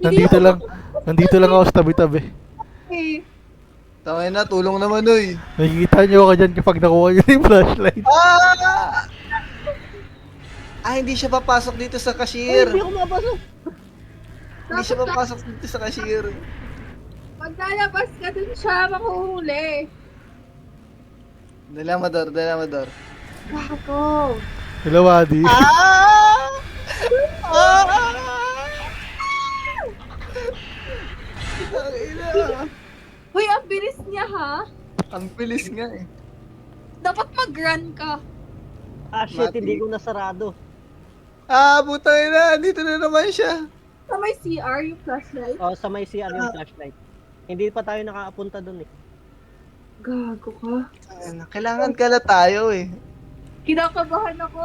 [SPEAKER 5] Nandito lang ako sa tabi-tabi.
[SPEAKER 2] Okay.
[SPEAKER 4] Tangina, tulong naman oy.
[SPEAKER 5] Nakikita nyo ako dyan kapag nakuha nyo na yung flashlight.
[SPEAKER 4] Ah! Hindi siya papasok dito sa
[SPEAKER 3] Ay,
[SPEAKER 4] cashier.
[SPEAKER 3] hindi ako mapasok.
[SPEAKER 4] Hindi siya papasok dito sa cashier.
[SPEAKER 2] Pag lalabas ka dun siya, makuhuli.
[SPEAKER 4] Dala Amador.
[SPEAKER 2] Gago.
[SPEAKER 5] Hello, Adi.
[SPEAKER 4] Tangina.
[SPEAKER 2] Hoy, ang bilis niya ha.
[SPEAKER 4] Ang bilis nga eh.
[SPEAKER 2] Dapat mag-run ka.
[SPEAKER 3] Ah, shit,
[SPEAKER 4] Mati.
[SPEAKER 3] hindi ko nasarado.
[SPEAKER 4] Putay na. Dito na naman siya.
[SPEAKER 2] Sa may CR yung flashlight.
[SPEAKER 3] Oh, sa may CR yung flashlight. Hindi pa tayo nakaapunta dun eh.
[SPEAKER 2] Gago ka.
[SPEAKER 4] Tangina, kailangan kala tayo eh.
[SPEAKER 2] Kinakabahan ako.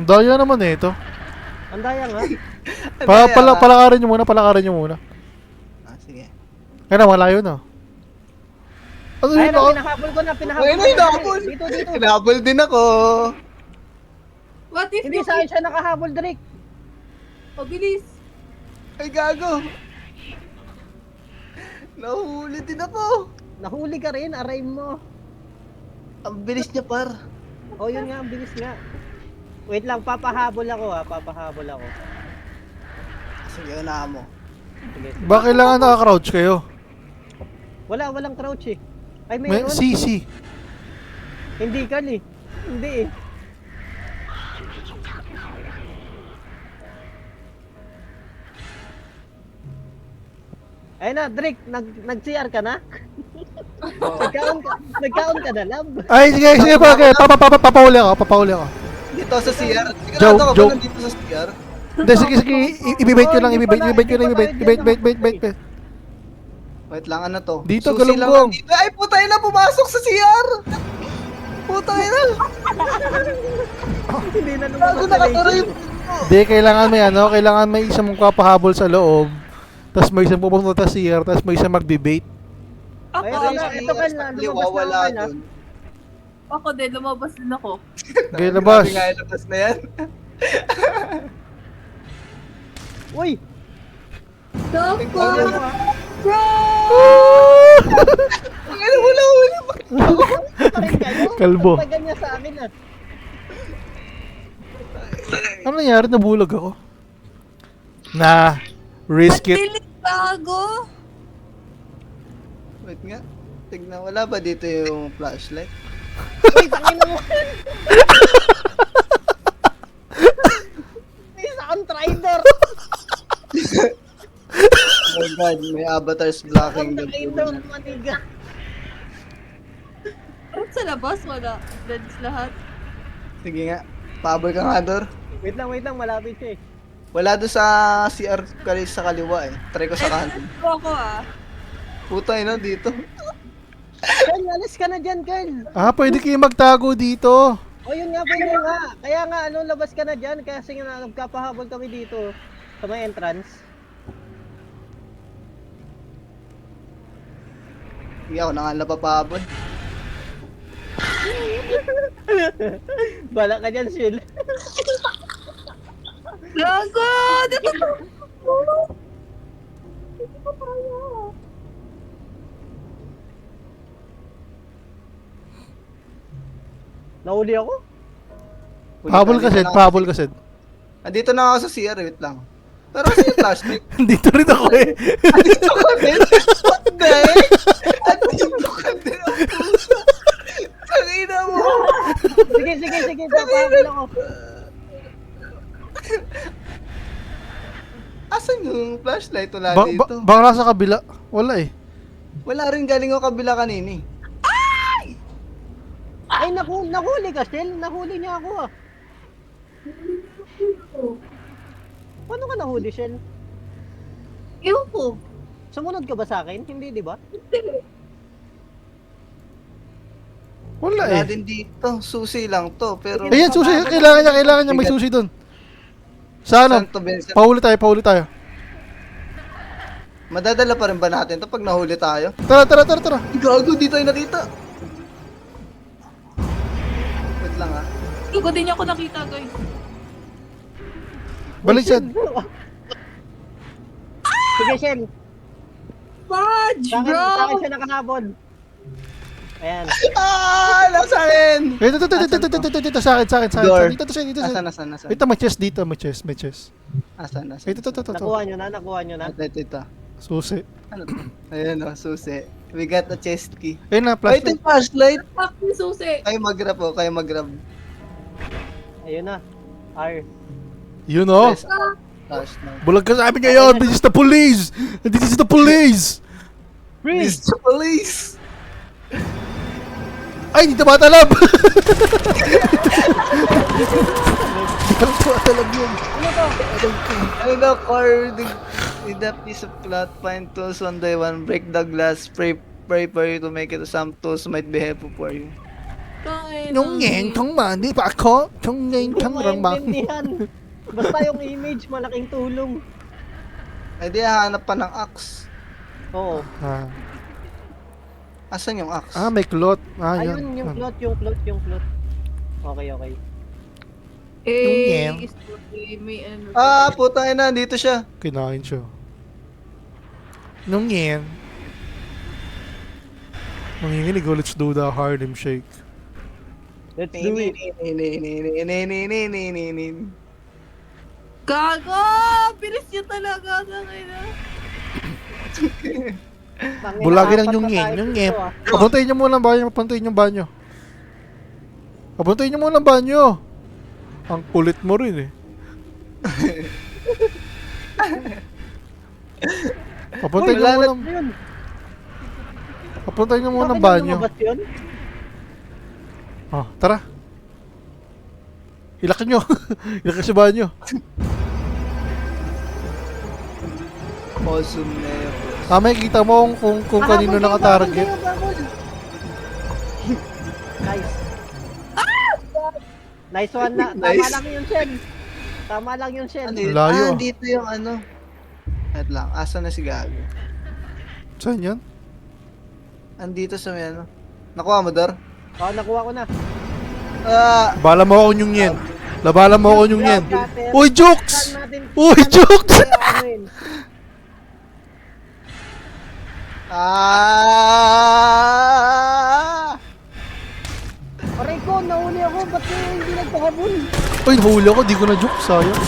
[SPEAKER 5] Daya naman eh ito.
[SPEAKER 3] Ang daya nga.
[SPEAKER 5] Palakarin nyo muna.
[SPEAKER 4] Sige.
[SPEAKER 5] Kaya na, malayo na. Ano
[SPEAKER 3] Ayun,
[SPEAKER 5] yun ako?
[SPEAKER 3] pinahabol ko na.
[SPEAKER 4] Ayun na, hinahabol.
[SPEAKER 3] Dito.
[SPEAKER 4] Hinabol din ako.
[SPEAKER 2] What if
[SPEAKER 3] Hindi sa akin siya nakahabol, Drake.
[SPEAKER 2] O, bilis.
[SPEAKER 4] Ay, gago. Nahuli din ako.
[SPEAKER 3] Nahuli ka rin, aray mo.
[SPEAKER 4] Ang bilis niya par.
[SPEAKER 3] Oh, yun nga, ang bilis nga. Wait lang, papahabol ako.
[SPEAKER 4] Sige, unahan mo.
[SPEAKER 3] Sige.
[SPEAKER 5] Ba kailangan naka-crouch kayo?
[SPEAKER 3] Walang crouch eh. Ay,
[SPEAKER 5] May
[SPEAKER 3] meron.
[SPEAKER 5] CC.
[SPEAKER 3] Hindi ka eh. Hindi eh. Ayun na, Drake, nag-CR ka na? Nagkaon ka na, lab.
[SPEAKER 5] Ay, sige, bagay. Papahuli ako.
[SPEAKER 4] Dito sa CR.
[SPEAKER 5] Joke,
[SPEAKER 4] Sigurado ka ba
[SPEAKER 5] joke.
[SPEAKER 4] nandito sa CR?
[SPEAKER 5] Hindi, sige. Ibibait ko lang, ibibait. Ibibait.
[SPEAKER 4] Wait lang, ano to?
[SPEAKER 5] Dito,
[SPEAKER 4] Susi lang
[SPEAKER 5] galunggong.
[SPEAKER 4] nandito. Ay, putay na, pumasok sa CR! Putay na!
[SPEAKER 3] Hindi na
[SPEAKER 4] Gago,
[SPEAKER 3] lumabas sa
[SPEAKER 4] nakaturo
[SPEAKER 3] laser.
[SPEAKER 4] yung...
[SPEAKER 5] Hindi, kailangan may isang magpapahabol sa loob. Tapos may isang pupunta sa CR, tapos may isang magbibait.
[SPEAKER 2] Ako,
[SPEAKER 3] Ayun na,
[SPEAKER 2] ako,
[SPEAKER 3] ito ka na, lumabas na
[SPEAKER 4] Wawala
[SPEAKER 3] ako na.
[SPEAKER 4] dun.
[SPEAKER 2] ako din, lumabas din ako.
[SPEAKER 5] Okay, labas.
[SPEAKER 4] Grabe nga yung labas na yan.
[SPEAKER 3] Uy!
[SPEAKER 2] Doko!
[SPEAKER 3] Ayun mo, ah.
[SPEAKER 2] Bro!
[SPEAKER 4] Ano wala.
[SPEAKER 3] Pa rin kayo?
[SPEAKER 5] Kalbo.
[SPEAKER 3] Ang tagal niya sa akin ah.
[SPEAKER 5] Ano nangyari? Nabulag ako. Risk it.
[SPEAKER 2] Matilig bago!
[SPEAKER 4] Wait nga. Tignan, wala ba dito yung flashlight?
[SPEAKER 3] Uy, tangin mo. May isa akong trader.
[SPEAKER 4] Oh my god, may avatars blocking the
[SPEAKER 3] Trader,
[SPEAKER 4] view.
[SPEAKER 3] maniga.
[SPEAKER 2] Parang sa labas, wala. Deads lahat.
[SPEAKER 4] Sige nga, pahabol ka nga, Dor.
[SPEAKER 3] Wait lang, malapit siya eh.
[SPEAKER 4] Wala doon sa CR sa kaliwa eh. Try ko sa kanan.
[SPEAKER 2] Ito ako ah.
[SPEAKER 4] Puta ina dito.
[SPEAKER 3] Ken, alis ka na dyan, Ken.
[SPEAKER 5] Pwede kayo magtago dito.
[SPEAKER 3] O yun nga, pwede nga. Kaya nga, labas ka na dyan. Kasi nga, nagkapahabol kami dito. Sa may entrance.
[SPEAKER 4] Hindi ako na nga napapahabol.
[SPEAKER 3] Bala ka dyan, Sil.
[SPEAKER 2] Gago! Dito ko! Hindi ko kaya.
[SPEAKER 3] Nahuli ako?
[SPEAKER 5] Pahabol ka, Sed.
[SPEAKER 4] Andito na ako sa CR, wait lang. Pero kasi yung flashlight.
[SPEAKER 5] Dito rin ako eh.
[SPEAKER 4] Andito ka din? What the heck? Andito ka din ang pusa. Tangina mo.
[SPEAKER 3] Sige. Papahabol ako.
[SPEAKER 4] Asan yung flashlight? Wala dito.
[SPEAKER 5] Baka nasa kabila. Wala eh.
[SPEAKER 4] Wala rin galing ako kabila kanini.
[SPEAKER 3] Ay, nahuli ka, Sil. Nahuli niya ako ah. Paano ka nahuli, Sil?
[SPEAKER 2] Ewan ko.
[SPEAKER 3] Sumunod ka ba sa akin? Hindi, di ba?
[SPEAKER 5] Wala
[SPEAKER 4] Wala
[SPEAKER 5] eh.
[SPEAKER 4] din dito. Susi lang to. Pero
[SPEAKER 5] Ayan, susi. Kailangan niya may susi doon. Sana.
[SPEAKER 4] Santo Vincent.
[SPEAKER 5] Pahuli tayo.
[SPEAKER 4] Madadala pa rin ba natin to pag nahuli tayo?
[SPEAKER 5] Tara.
[SPEAKER 4] Gago, dito tayo nakita. Wait lang ah.
[SPEAKER 2] Gago din ako nakita, guys.
[SPEAKER 5] Balik siya.
[SPEAKER 3] Sige, Sil.
[SPEAKER 2] Fudge,
[SPEAKER 3] Sa
[SPEAKER 2] bro!
[SPEAKER 3] akin siya nakahabol. Ayan.
[SPEAKER 4] Nasa akin!
[SPEAKER 5] Dito sa akin.
[SPEAKER 4] Door.
[SPEAKER 5] Dito siya.
[SPEAKER 4] Asan?
[SPEAKER 5] Ito, may chest dito. May chest.
[SPEAKER 4] Asan?
[SPEAKER 5] Ito.
[SPEAKER 3] Nakuha nyo na.
[SPEAKER 4] Ito.
[SPEAKER 5] Susi.
[SPEAKER 4] Ano to? Ayun o, susi. We got a chest key.
[SPEAKER 5] Ayun na,
[SPEAKER 4] Ay, ito
[SPEAKER 5] flashlight.
[SPEAKER 4] yung flashlight.
[SPEAKER 2] Fuck yung susi.
[SPEAKER 4] Kayo mag-grab.
[SPEAKER 3] Ayun na. R.
[SPEAKER 5] You know?
[SPEAKER 4] Flashlight.
[SPEAKER 5] Bulag ka sa amin ngayon. This is the police.
[SPEAKER 4] Please, the police!
[SPEAKER 5] Ay, hindi tumatalab. Hindi ka tumatalab yun.
[SPEAKER 4] Ano daw, car, with a piece of cloth, find tools one by one, break the glass, pray for you to make it. Some tools might be helpful for you.
[SPEAKER 5] Nung ngeng kang mandi pa ako. Nung ngeng
[SPEAKER 3] Hindi
[SPEAKER 5] kang
[SPEAKER 3] ko
[SPEAKER 5] rang ba.
[SPEAKER 3] maintindihan. Basta yung image, malaking tulong.
[SPEAKER 4] Ay di, hanap pa ng axe.
[SPEAKER 3] Oo.
[SPEAKER 4] Asan yung axe?
[SPEAKER 5] May cloth.
[SPEAKER 3] Ayun, yung plot. Okay.
[SPEAKER 5] Yung
[SPEAKER 2] May ano.
[SPEAKER 4] Puta na, dito siya.
[SPEAKER 5] Kinain siya. Nung ngeng. Manginginig, let's do the Harlem Shake.
[SPEAKER 3] Let's do it.
[SPEAKER 2] Gago! Bilis niya talaga.
[SPEAKER 5] Bulagin ang yung ngeng. Papuntayin niyo muna ang banyo. Papuntayin niyo muna ang banyo. Ang kulit mo rin eh. Papuntayin niyo muna. Papuntayin niyo muna ang banyo. Tara. Ilak nyo. Ilak sa banyo.
[SPEAKER 4] Awesome na yun.
[SPEAKER 5] Makikita mo kung kanino nakatarget.
[SPEAKER 3] Nice. Nice one na. Tama
[SPEAKER 4] Nice.
[SPEAKER 3] lang yun, Shen. Tama lang yung shell.
[SPEAKER 4] Ano yun?
[SPEAKER 5] Layo, ah.
[SPEAKER 4] Dito yung ano. Wait lang, asa na si Gago?
[SPEAKER 5] Saan yan?
[SPEAKER 4] Andito sa may ano. Nakuha mo, Dor?
[SPEAKER 3] Oh, nakuha ko na.
[SPEAKER 5] Bala mo ako yung yan. Labala mo ako yung yan.
[SPEAKER 3] Cutter.
[SPEAKER 5] Uy, jokes!
[SPEAKER 3] Saan natin?
[SPEAKER 5] Uy, jokes!
[SPEAKER 3] Ano yun? Aray ko, nahuli ako. Ba't hindi nagpahabol?
[SPEAKER 5] Uy, nahuli ako. Di ko na joke. Sayang.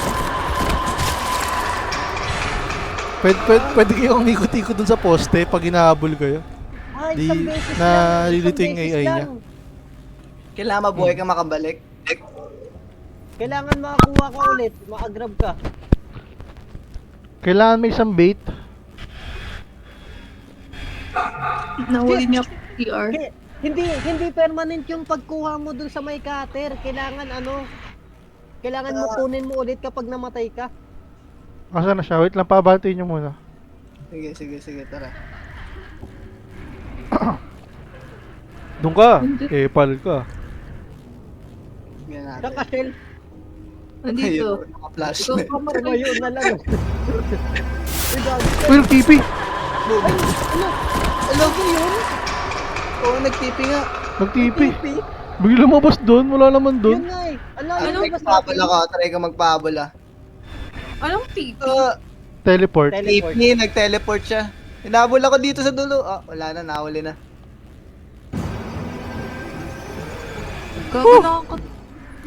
[SPEAKER 5] Pwede kayong ikot-ikot dun sa poste pag hinahabol kayo.
[SPEAKER 3] Ay,
[SPEAKER 5] Di-
[SPEAKER 3] isang beses
[SPEAKER 5] na
[SPEAKER 3] lang.
[SPEAKER 5] lilito
[SPEAKER 3] Isang
[SPEAKER 5] yung
[SPEAKER 3] beses
[SPEAKER 5] AI niya.
[SPEAKER 3] lang.
[SPEAKER 4] Kailangan mabuhay ka makabalik.
[SPEAKER 3] Kailangan makakuha ka ulit. Makagrab ka.
[SPEAKER 5] Kailangan may isang bait.
[SPEAKER 2] Nahuli niya ako PR.
[SPEAKER 3] Hindi permanent yung pagkuha mo dun sa may cutter. Kailangan mo kunin mo ulit kapag namatay ka.
[SPEAKER 5] Asa na siya? Wait lang, pabantayin nyo muna.
[SPEAKER 4] Sige, tara.
[SPEAKER 5] Doon ka. Pal ka.
[SPEAKER 4] Tingnan natin.
[SPEAKER 3] Kakashell.
[SPEAKER 2] Nandito.
[SPEAKER 4] Ayun, naka-flash
[SPEAKER 2] Ikaw
[SPEAKER 4] na.
[SPEAKER 2] pa Mark.
[SPEAKER 3] Tumayo na lang. Uy, gago.
[SPEAKER 5] Uy, nag-TP!
[SPEAKER 4] Alam ko yun? Oo, nag-TP nga.
[SPEAKER 5] Nag-TP! Bigla lumabas doon, wala naman
[SPEAKER 3] Yun
[SPEAKER 5] doon.
[SPEAKER 3] nga eh. Ano,
[SPEAKER 4] Try
[SPEAKER 3] yun
[SPEAKER 4] ka magpahabol ako. Try ka magpahabol ah.
[SPEAKER 2] Anong TP?
[SPEAKER 5] Teleport.
[SPEAKER 3] Teleport.
[SPEAKER 4] TP, nag-teleport siya. Hinabol ako dito sa dulo. Wala na, nahuli na.
[SPEAKER 2] Gago na ako.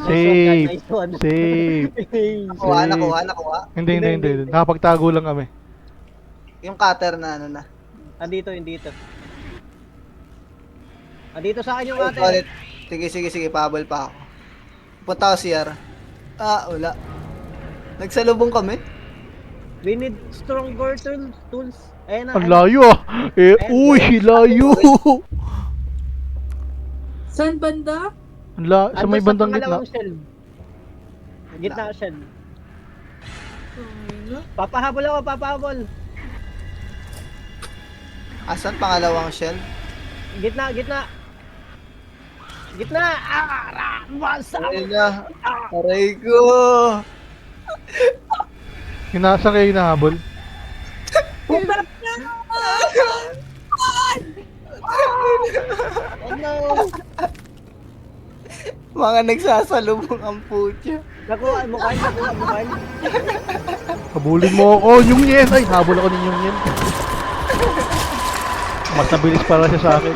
[SPEAKER 5] Safe.
[SPEAKER 3] Nice one.
[SPEAKER 5] Safe.
[SPEAKER 4] Nakuha.
[SPEAKER 5] Hindi. Nakapagtago lang kami.
[SPEAKER 4] Yung cutter na ano na.
[SPEAKER 3] Andito, yung dito. Andito sa akin yung
[SPEAKER 4] Ulit.
[SPEAKER 3] cutter.
[SPEAKER 4] Sige, pahabol pa ako. Punta ako CR. Wala. Nagsalubong kami.
[SPEAKER 3] We need stronger tools. Ayan na.
[SPEAKER 5] Ang layo ah. Uy, layo.
[SPEAKER 2] Saan banda?
[SPEAKER 5] Sa may bandang gitna.
[SPEAKER 3] Gitna shell. Papahabol ako, papahabol.
[SPEAKER 4] Asan pangalawang shell?
[SPEAKER 3] Gitna. Basa!
[SPEAKER 4] Ayun na. Aray ko.
[SPEAKER 5] Hinasa kayo hinahabol.
[SPEAKER 3] Oh no!
[SPEAKER 4] Mga nagsasalubong ang putya.
[SPEAKER 3] Nakuha mo, Carl.
[SPEAKER 5] Habulin mo ako, yung yen. Ay, habol ako ninyong yen. Mas nabilis para siya sa akin.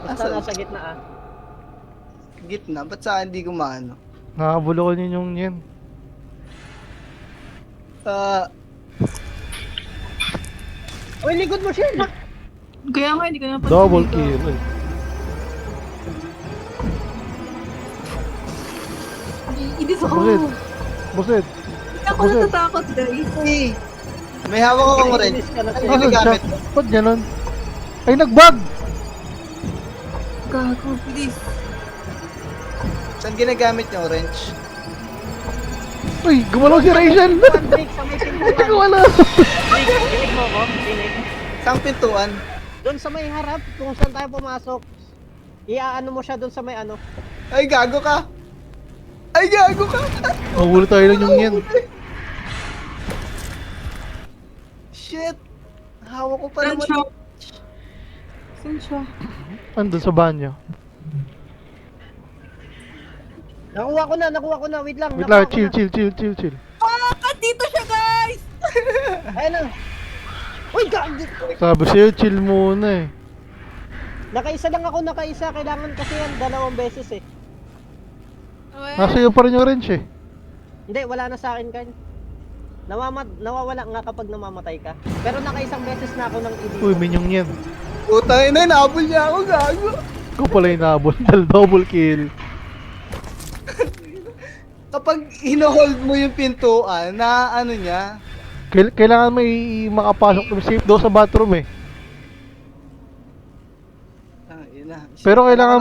[SPEAKER 3] Basta nasa gitna ah.
[SPEAKER 4] Gitna, ba't sa akin di gumano?
[SPEAKER 5] Nahabol ako ninyong yen.
[SPEAKER 3] Uy, likod mo siya!
[SPEAKER 2] Kaya nga, hindi ko na
[SPEAKER 5] Double kill. Ay.
[SPEAKER 2] Hindi sa
[SPEAKER 5] Buset.
[SPEAKER 2] Hindi ako natatakot, guys.
[SPEAKER 4] Hey! May hawak akong orange.
[SPEAKER 3] Inis ka na
[SPEAKER 4] Ano
[SPEAKER 3] siya.
[SPEAKER 5] Asan siya?
[SPEAKER 4] ginagamit?
[SPEAKER 5] Ba't ganon? Ay, nagbag!
[SPEAKER 2] Gago, please.
[SPEAKER 4] Saan ginagamit yung orange?
[SPEAKER 5] Uy, gumalaw si Rachel!
[SPEAKER 3] Drake sa may pintuan.
[SPEAKER 5] Gumalaw!
[SPEAKER 3] Dinig mo ko, dinig.
[SPEAKER 4] Saan pintuan?
[SPEAKER 3] Doon sa may harap, kung saan tayo pumasok. Iaano mo siya doon sa may ano.
[SPEAKER 4] Ay, gago ka! Ay, gago ka!
[SPEAKER 5] Mahuli tayo lang yung yen.
[SPEAKER 4] Shit! Hawak ko pa
[SPEAKER 2] Saan
[SPEAKER 4] naman.
[SPEAKER 2] siya? Saan siya?
[SPEAKER 5] Andun sa banyo.
[SPEAKER 3] Nakuha ko na. Wait lang.
[SPEAKER 5] Wait lang,
[SPEAKER 3] nakuha ko
[SPEAKER 5] chill.
[SPEAKER 2] Fuck! Dito siya, guys!
[SPEAKER 3] na. Ayan na. Uy, gagi!
[SPEAKER 5] Sabi sa'yo, chill muna eh.
[SPEAKER 3] Nakaisa lang ako, Kailangan kasi yan 2 beses eh.
[SPEAKER 5] Nasa iyo pa rin yung wrench eh.
[SPEAKER 3] Hindi, wala na sa akin, Carl. Nawawala nga kapag namamatay ka. Pero nakaisang beses na ako ng idea.
[SPEAKER 5] Uy, minyong yan.
[SPEAKER 4] Putang ina, nahabol niya ako, gago!
[SPEAKER 5] Ikaw pala yung nahabol. Double kill.
[SPEAKER 4] Kapag hino-hold mo yung pintuan, na ano niya,
[SPEAKER 5] Kailangan may makapasok na safe daw sa bathroom eh.
[SPEAKER 4] yun na.
[SPEAKER 5] Pero kailangan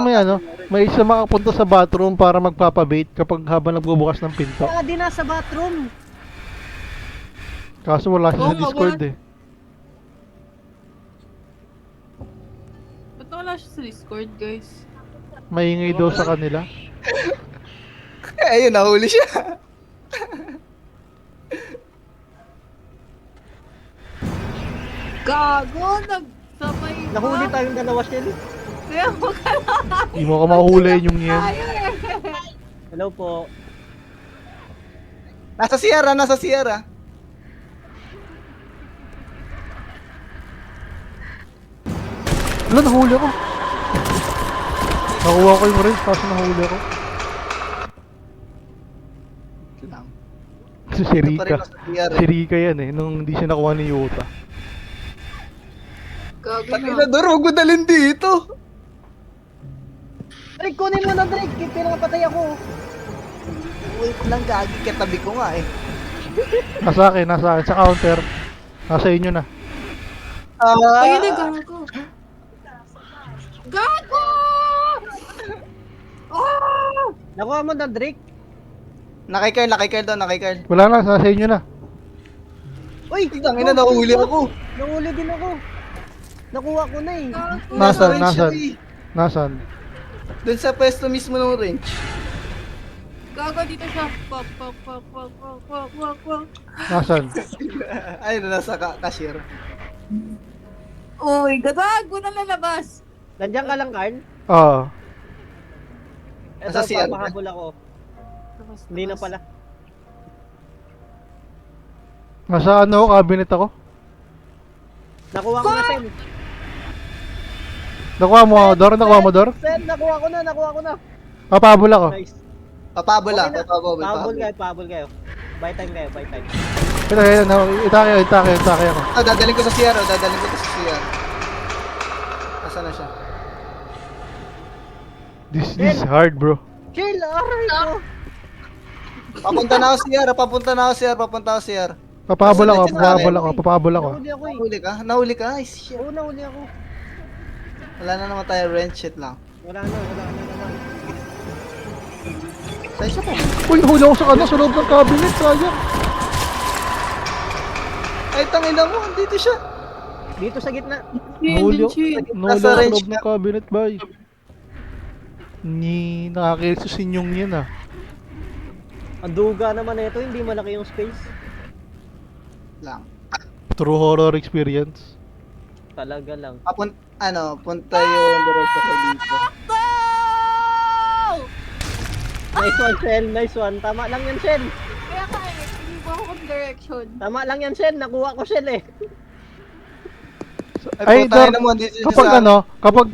[SPEAKER 5] may isa makapunta sa bathroom para magpapabait kapag habang nagbubukas ng pinto.
[SPEAKER 3] Kaya di nasa bathroom.
[SPEAKER 5] Kaso wala siya sa
[SPEAKER 2] Oo,
[SPEAKER 5] Discord
[SPEAKER 2] wala.
[SPEAKER 5] eh.
[SPEAKER 2] Ba't wala siya sa Discord, guys?
[SPEAKER 5] Maingay daw sa kanila.
[SPEAKER 4] Ayun, nahuli siya.
[SPEAKER 2] Gago, nagsamay ba?
[SPEAKER 3] Nahuli tayong dalawa, Shell.
[SPEAKER 2] Kaya wag ka
[SPEAKER 5] Hindi mo ka mahuli yung yan.
[SPEAKER 2] tayo eh.
[SPEAKER 3] Hello po.
[SPEAKER 4] Nasa Sierra, nasa Sierra.
[SPEAKER 5] Wala, nahuli ako. Nakuha ko yung rin, kaso nahuli ako.
[SPEAKER 4] Lang.
[SPEAKER 5] Kasi si
[SPEAKER 4] Ito pa rin
[SPEAKER 5] Rika.
[SPEAKER 4] nasa Sierra.
[SPEAKER 5] Si Rika yan eh, nung hindi siya nakuha ni Yuta.
[SPEAKER 2] Gago
[SPEAKER 4] Pati
[SPEAKER 2] na.
[SPEAKER 4] na doon, huwag mo dalhin dito.
[SPEAKER 3] Drake, kunin mo na, Drake. Pinapatay ako.
[SPEAKER 4] Wait lang, gagi. Katabi ko nga eh.
[SPEAKER 5] Nasa akin, sa counter. Nasa inyo na.
[SPEAKER 2] Ayun na, gago. Gago! Oh!
[SPEAKER 3] Nakuha mo na, Drake.
[SPEAKER 4] Nakay Carl doon, nakay Carl.
[SPEAKER 5] Wala na, nasa inyo na.
[SPEAKER 3] Uy!
[SPEAKER 4] Tignan, ina, nahuli ako.
[SPEAKER 3] Nahuli din ako. Nakuha ko na eh.
[SPEAKER 2] Gago.
[SPEAKER 5] Nasaan,
[SPEAKER 4] Range
[SPEAKER 5] nasaan?
[SPEAKER 4] siya eh.
[SPEAKER 5] Nasaan?
[SPEAKER 4] Doon sa pwesto mismo ng range.
[SPEAKER 2] Gago dito siya. Pop, pop, pop, pop, pop, pop, pop, pop.
[SPEAKER 5] Nasaan?
[SPEAKER 4] Ay, nasa cashier.
[SPEAKER 2] Uy, gago na lalabas.
[SPEAKER 3] Nandiyan ka lang, Carl.
[SPEAKER 5] Ah,
[SPEAKER 3] Ito,
[SPEAKER 4] Nasa CR ba?
[SPEAKER 3] papahabol ako. Hindi na pala.
[SPEAKER 5] nasa ano, cabinet ako.
[SPEAKER 3] Nakuha ko na, Sen.
[SPEAKER 5] Nakuha mo, Dor? Nakuha mo, Dor?
[SPEAKER 3] Sen, nakuha ko na.
[SPEAKER 5] Papabol ako.
[SPEAKER 3] Nice.
[SPEAKER 4] Papabol
[SPEAKER 3] Okay
[SPEAKER 4] lang,
[SPEAKER 3] na.
[SPEAKER 4] papabol.
[SPEAKER 3] Pahabol kayo. Buy time kayo, buy time.
[SPEAKER 5] Ito, itake ako.
[SPEAKER 4] Ah, dadaling ko sa CR, dadaling ko sa CR. Nasaan na siya?
[SPEAKER 5] This is hard, bro.
[SPEAKER 3] Chill, alright ko.
[SPEAKER 4] Papunta na ako CR, papunta ako CR.
[SPEAKER 5] Papabol ako.
[SPEAKER 3] Nahuli ako eh.
[SPEAKER 4] Nahuli ka? Ay, shit.
[SPEAKER 3] Oo, nahuli ako.
[SPEAKER 4] Wala na naman tayo, rent shit lang.
[SPEAKER 3] Wala na naman.
[SPEAKER 4] Saan siya po?
[SPEAKER 5] Uy, nahuli ako sa kanya, sa loob ng cabinet, sayang.
[SPEAKER 4] Ay, tangina mo, dito siya.
[SPEAKER 3] Dito sa gitna.
[SPEAKER 5] Nahuli ako
[SPEAKER 4] Nasa
[SPEAKER 5] sa
[SPEAKER 4] range
[SPEAKER 5] loob ng cabinet, bay. Nakakilsusin yung yan ah.
[SPEAKER 3] Ang duga naman na ito, hindi malaki yung space.
[SPEAKER 4] Lang.
[SPEAKER 5] True horror experience.
[SPEAKER 3] Talaga lang.
[SPEAKER 4] Punta yung diretso ko dito.
[SPEAKER 3] Nice one, Shen. Nice one. Tama lang yan, Shen.
[SPEAKER 2] Kaya kaya, hindi ba ako kung direction?
[SPEAKER 3] Tama lang yan, Shen. Nakuha ko, Shen eh.
[SPEAKER 5] Ay,
[SPEAKER 4] puta,
[SPEAKER 5] Dor,
[SPEAKER 4] naman, dito siya
[SPEAKER 5] kapag
[SPEAKER 4] sa-
[SPEAKER 5] ano, kapag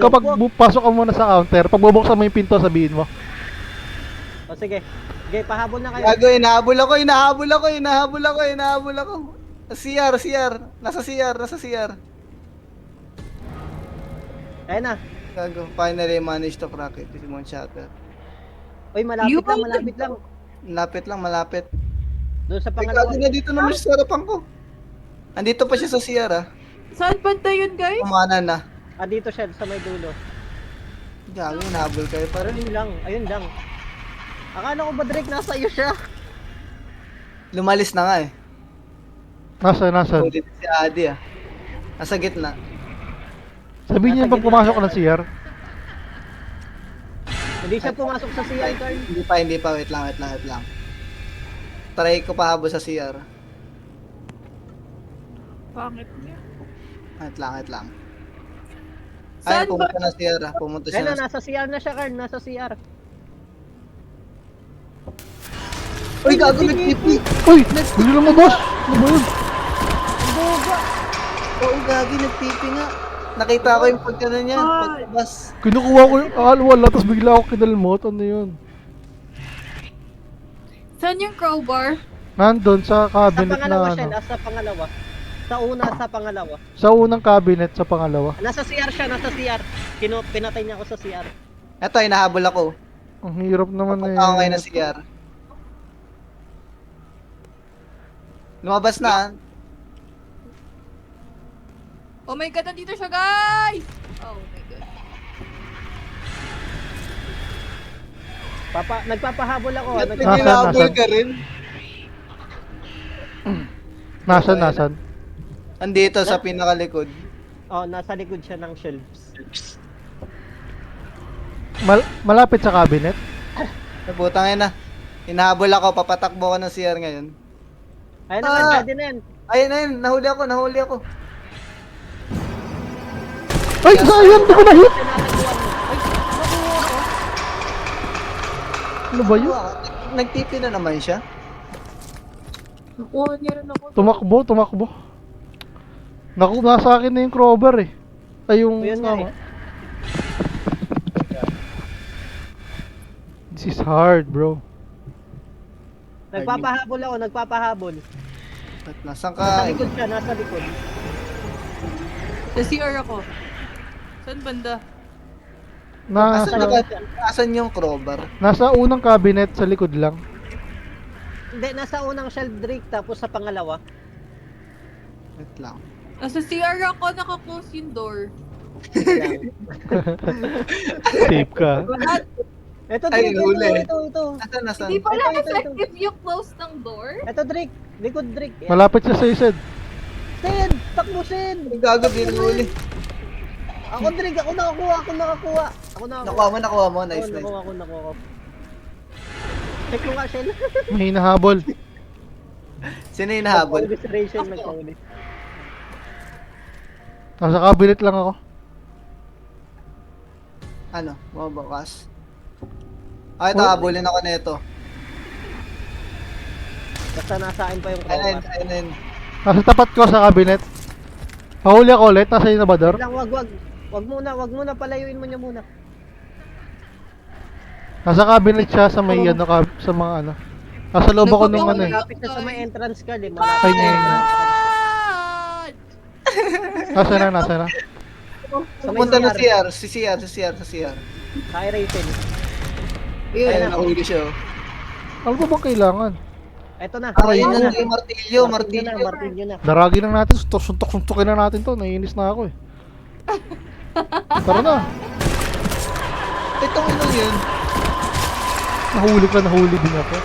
[SPEAKER 5] pasok ka muna sa counter, pag bubuksan mo yung pinto, sabihin mo.
[SPEAKER 3] O sige. Sige, pahabol na kayo.
[SPEAKER 4] Gago, hinahabol ako. CR. Nasa CR.
[SPEAKER 3] Ayun na.
[SPEAKER 4] Gago, finally managed to crack it. Simon Shatter.
[SPEAKER 3] Uy, malapit lang.
[SPEAKER 4] Malapit.
[SPEAKER 3] Doon sa
[SPEAKER 4] Ay,
[SPEAKER 3] pangalawa.
[SPEAKER 4] gago na dito naman siya sa harapan ko. Andito pa siya sa CR ah.
[SPEAKER 2] Saan banda yun, guys?
[SPEAKER 4] Kumana na.
[SPEAKER 3] Ah, dito, Shen. Sa may dulo.
[SPEAKER 4] Gago, hinahabol kayo pa rin.
[SPEAKER 3] Ayun lang. Akala ko ba, Drake, nasa iyo siya?
[SPEAKER 4] Lumalis na nga eh.
[SPEAKER 5] Nasaan?
[SPEAKER 4] Dito si Adi ah. Nasa gitna.
[SPEAKER 5] Sabihin niya pag pumasok ka ng CR.
[SPEAKER 3] Hindi siya pumasok sa CR, Carl.
[SPEAKER 4] Hindi pa. Wait lang. Try ko pahabol sa CR.
[SPEAKER 2] Pangit niya.
[SPEAKER 4] Wait lang.
[SPEAKER 2] Saan
[SPEAKER 4] Ay, pumunta na CR ah. Pumunta siya
[SPEAKER 3] Ayun na,
[SPEAKER 4] na.
[SPEAKER 3] nasa CR na siya, Carl. Nasa CR.
[SPEAKER 4] Uy, gago, nag-TP.
[SPEAKER 5] Uy! Hindi lang boss! Ano ba yun?
[SPEAKER 3] Ang duga!
[SPEAKER 4] Oo, gagi, nag-TP nga. Nakita ko yung pagkano niya. Pagkabas.
[SPEAKER 5] Kinukuha ko yung wala, tapos bigla ako kinalmot. Ano yun?
[SPEAKER 2] Saan yung crowbar?
[SPEAKER 5] Nandun sa
[SPEAKER 3] Sa
[SPEAKER 5] cabinet
[SPEAKER 3] pangalawa,
[SPEAKER 5] na
[SPEAKER 3] Shen.
[SPEAKER 5] ano.
[SPEAKER 3] Sa pangalawa. Sa una, sa pangalawa.
[SPEAKER 5] Sa unang cabinet, sa pangalawa.
[SPEAKER 3] Nasa CR siya, nasa CR. Pinatay niya ako sa CR.
[SPEAKER 4] Eto, hinahabol ako.
[SPEAKER 5] Ang hirap naman
[SPEAKER 4] Papunta ako ngayon na CR. Lumabas na ah.
[SPEAKER 2] Oh my god, nandito siya, guys! Oh my god.
[SPEAKER 3] Nagpapahabol ako.
[SPEAKER 4] Ba't
[SPEAKER 5] Nasaan,
[SPEAKER 4] hinahabol
[SPEAKER 5] nasaan?
[SPEAKER 4] ka rin?
[SPEAKER 5] Nasaan?
[SPEAKER 4] Andito sa pinakalikod.
[SPEAKER 3] Nasa likod siya ng shelves.
[SPEAKER 5] Malapit sa cabinet?
[SPEAKER 4] Nabutang yun na. Hinahabol ako, papatakbo ko ng CR ngayon.
[SPEAKER 3] Ayun naman,
[SPEAKER 4] Ah!
[SPEAKER 3] pwede na yan.
[SPEAKER 4] Ayun, nahuli ako.
[SPEAKER 5] Ay, sayang! Di ko na-hit!
[SPEAKER 3] Tinataguan mo. Ay, nakuha ako.
[SPEAKER 5] Ano ba yun?
[SPEAKER 4] Nagtipi na naman siya.
[SPEAKER 2] Nakuha niya rin ako.
[SPEAKER 5] Tumakbo. Naku, nasa akin na yung crowbar eh. Ay, yung...
[SPEAKER 3] Ayun nga eh.
[SPEAKER 5] This is hard, bro.
[SPEAKER 3] Nagpapahabol ako, nagpapahabol.
[SPEAKER 4] At nasaan
[SPEAKER 3] Nasa
[SPEAKER 4] ka?
[SPEAKER 3] likod siya, nasa likod.
[SPEAKER 2] Sa CR ako. Saan banda?
[SPEAKER 4] Asan,
[SPEAKER 5] Nasa,
[SPEAKER 4] asan yung crowbar?
[SPEAKER 5] nasa unang cabinet sa likod lang.
[SPEAKER 3] Hindi, nasa unang shelf Drake, tapos sa pangalawa.
[SPEAKER 4] Wait lang.
[SPEAKER 2] Nasa CR ako, naka-close yung door.
[SPEAKER 5] Safe ka.
[SPEAKER 2] Wala.
[SPEAKER 3] Ito
[SPEAKER 4] Ay,
[SPEAKER 3] Drake,
[SPEAKER 4] huli.
[SPEAKER 3] ito.
[SPEAKER 4] Asan?
[SPEAKER 2] Hindi pala
[SPEAKER 3] Ito.
[SPEAKER 2] effective yung close ng door.
[SPEAKER 3] Ito Drake, likod Drake.
[SPEAKER 5] Malapit siya sa Sid.
[SPEAKER 3] Sid, takbo Sid.
[SPEAKER 4] Gago din huli.
[SPEAKER 3] Ako Drake, ako nakakuha.
[SPEAKER 4] Nakuha mo. Nice.
[SPEAKER 3] Nakuha ko. Check mo nga, Shell.
[SPEAKER 5] May hinahabol.
[SPEAKER 4] Sino yung nahabol?
[SPEAKER 3] Nagpauli si Rachel, nagpauli.
[SPEAKER 5] Nasa cabinet lang ako.
[SPEAKER 4] Ano? Mabakas. Ay, habulin ako nito.
[SPEAKER 3] Basta nasa akin pa yung
[SPEAKER 4] Ayun.
[SPEAKER 3] crowbar.
[SPEAKER 5] Nasa tapat ko sa cabinet. Hahuli ako ulit. Nasa inabador.
[SPEAKER 3] Lang, wag muna, palayuin mo niya muna.
[SPEAKER 5] Nasa cabinet siya sa may ano, sa mga ano. Nasa loob ako nung ano eh.
[SPEAKER 3] Malapit na sa may entrance ka, di
[SPEAKER 5] Ay,
[SPEAKER 3] malapit na
[SPEAKER 5] ngayon.
[SPEAKER 3] entrance.
[SPEAKER 5] Nasa na.
[SPEAKER 3] Sa may
[SPEAKER 4] Pumunta na
[SPEAKER 3] CR,
[SPEAKER 4] CR. Si CR.
[SPEAKER 3] kay Rachel.
[SPEAKER 4] Ayun, nahuli siya.
[SPEAKER 5] Ano ba bang kailangan?
[SPEAKER 3] Eto na.
[SPEAKER 4] Ayun
[SPEAKER 3] Ayun
[SPEAKER 4] na, yung martilyo.
[SPEAKER 3] Martilyo na.
[SPEAKER 5] Daragi lang natin. Suntok-suntokin na natin to. Naiinis na ako eh. Tara na.
[SPEAKER 4] Itong ano yun?
[SPEAKER 5] Nahuli din ako.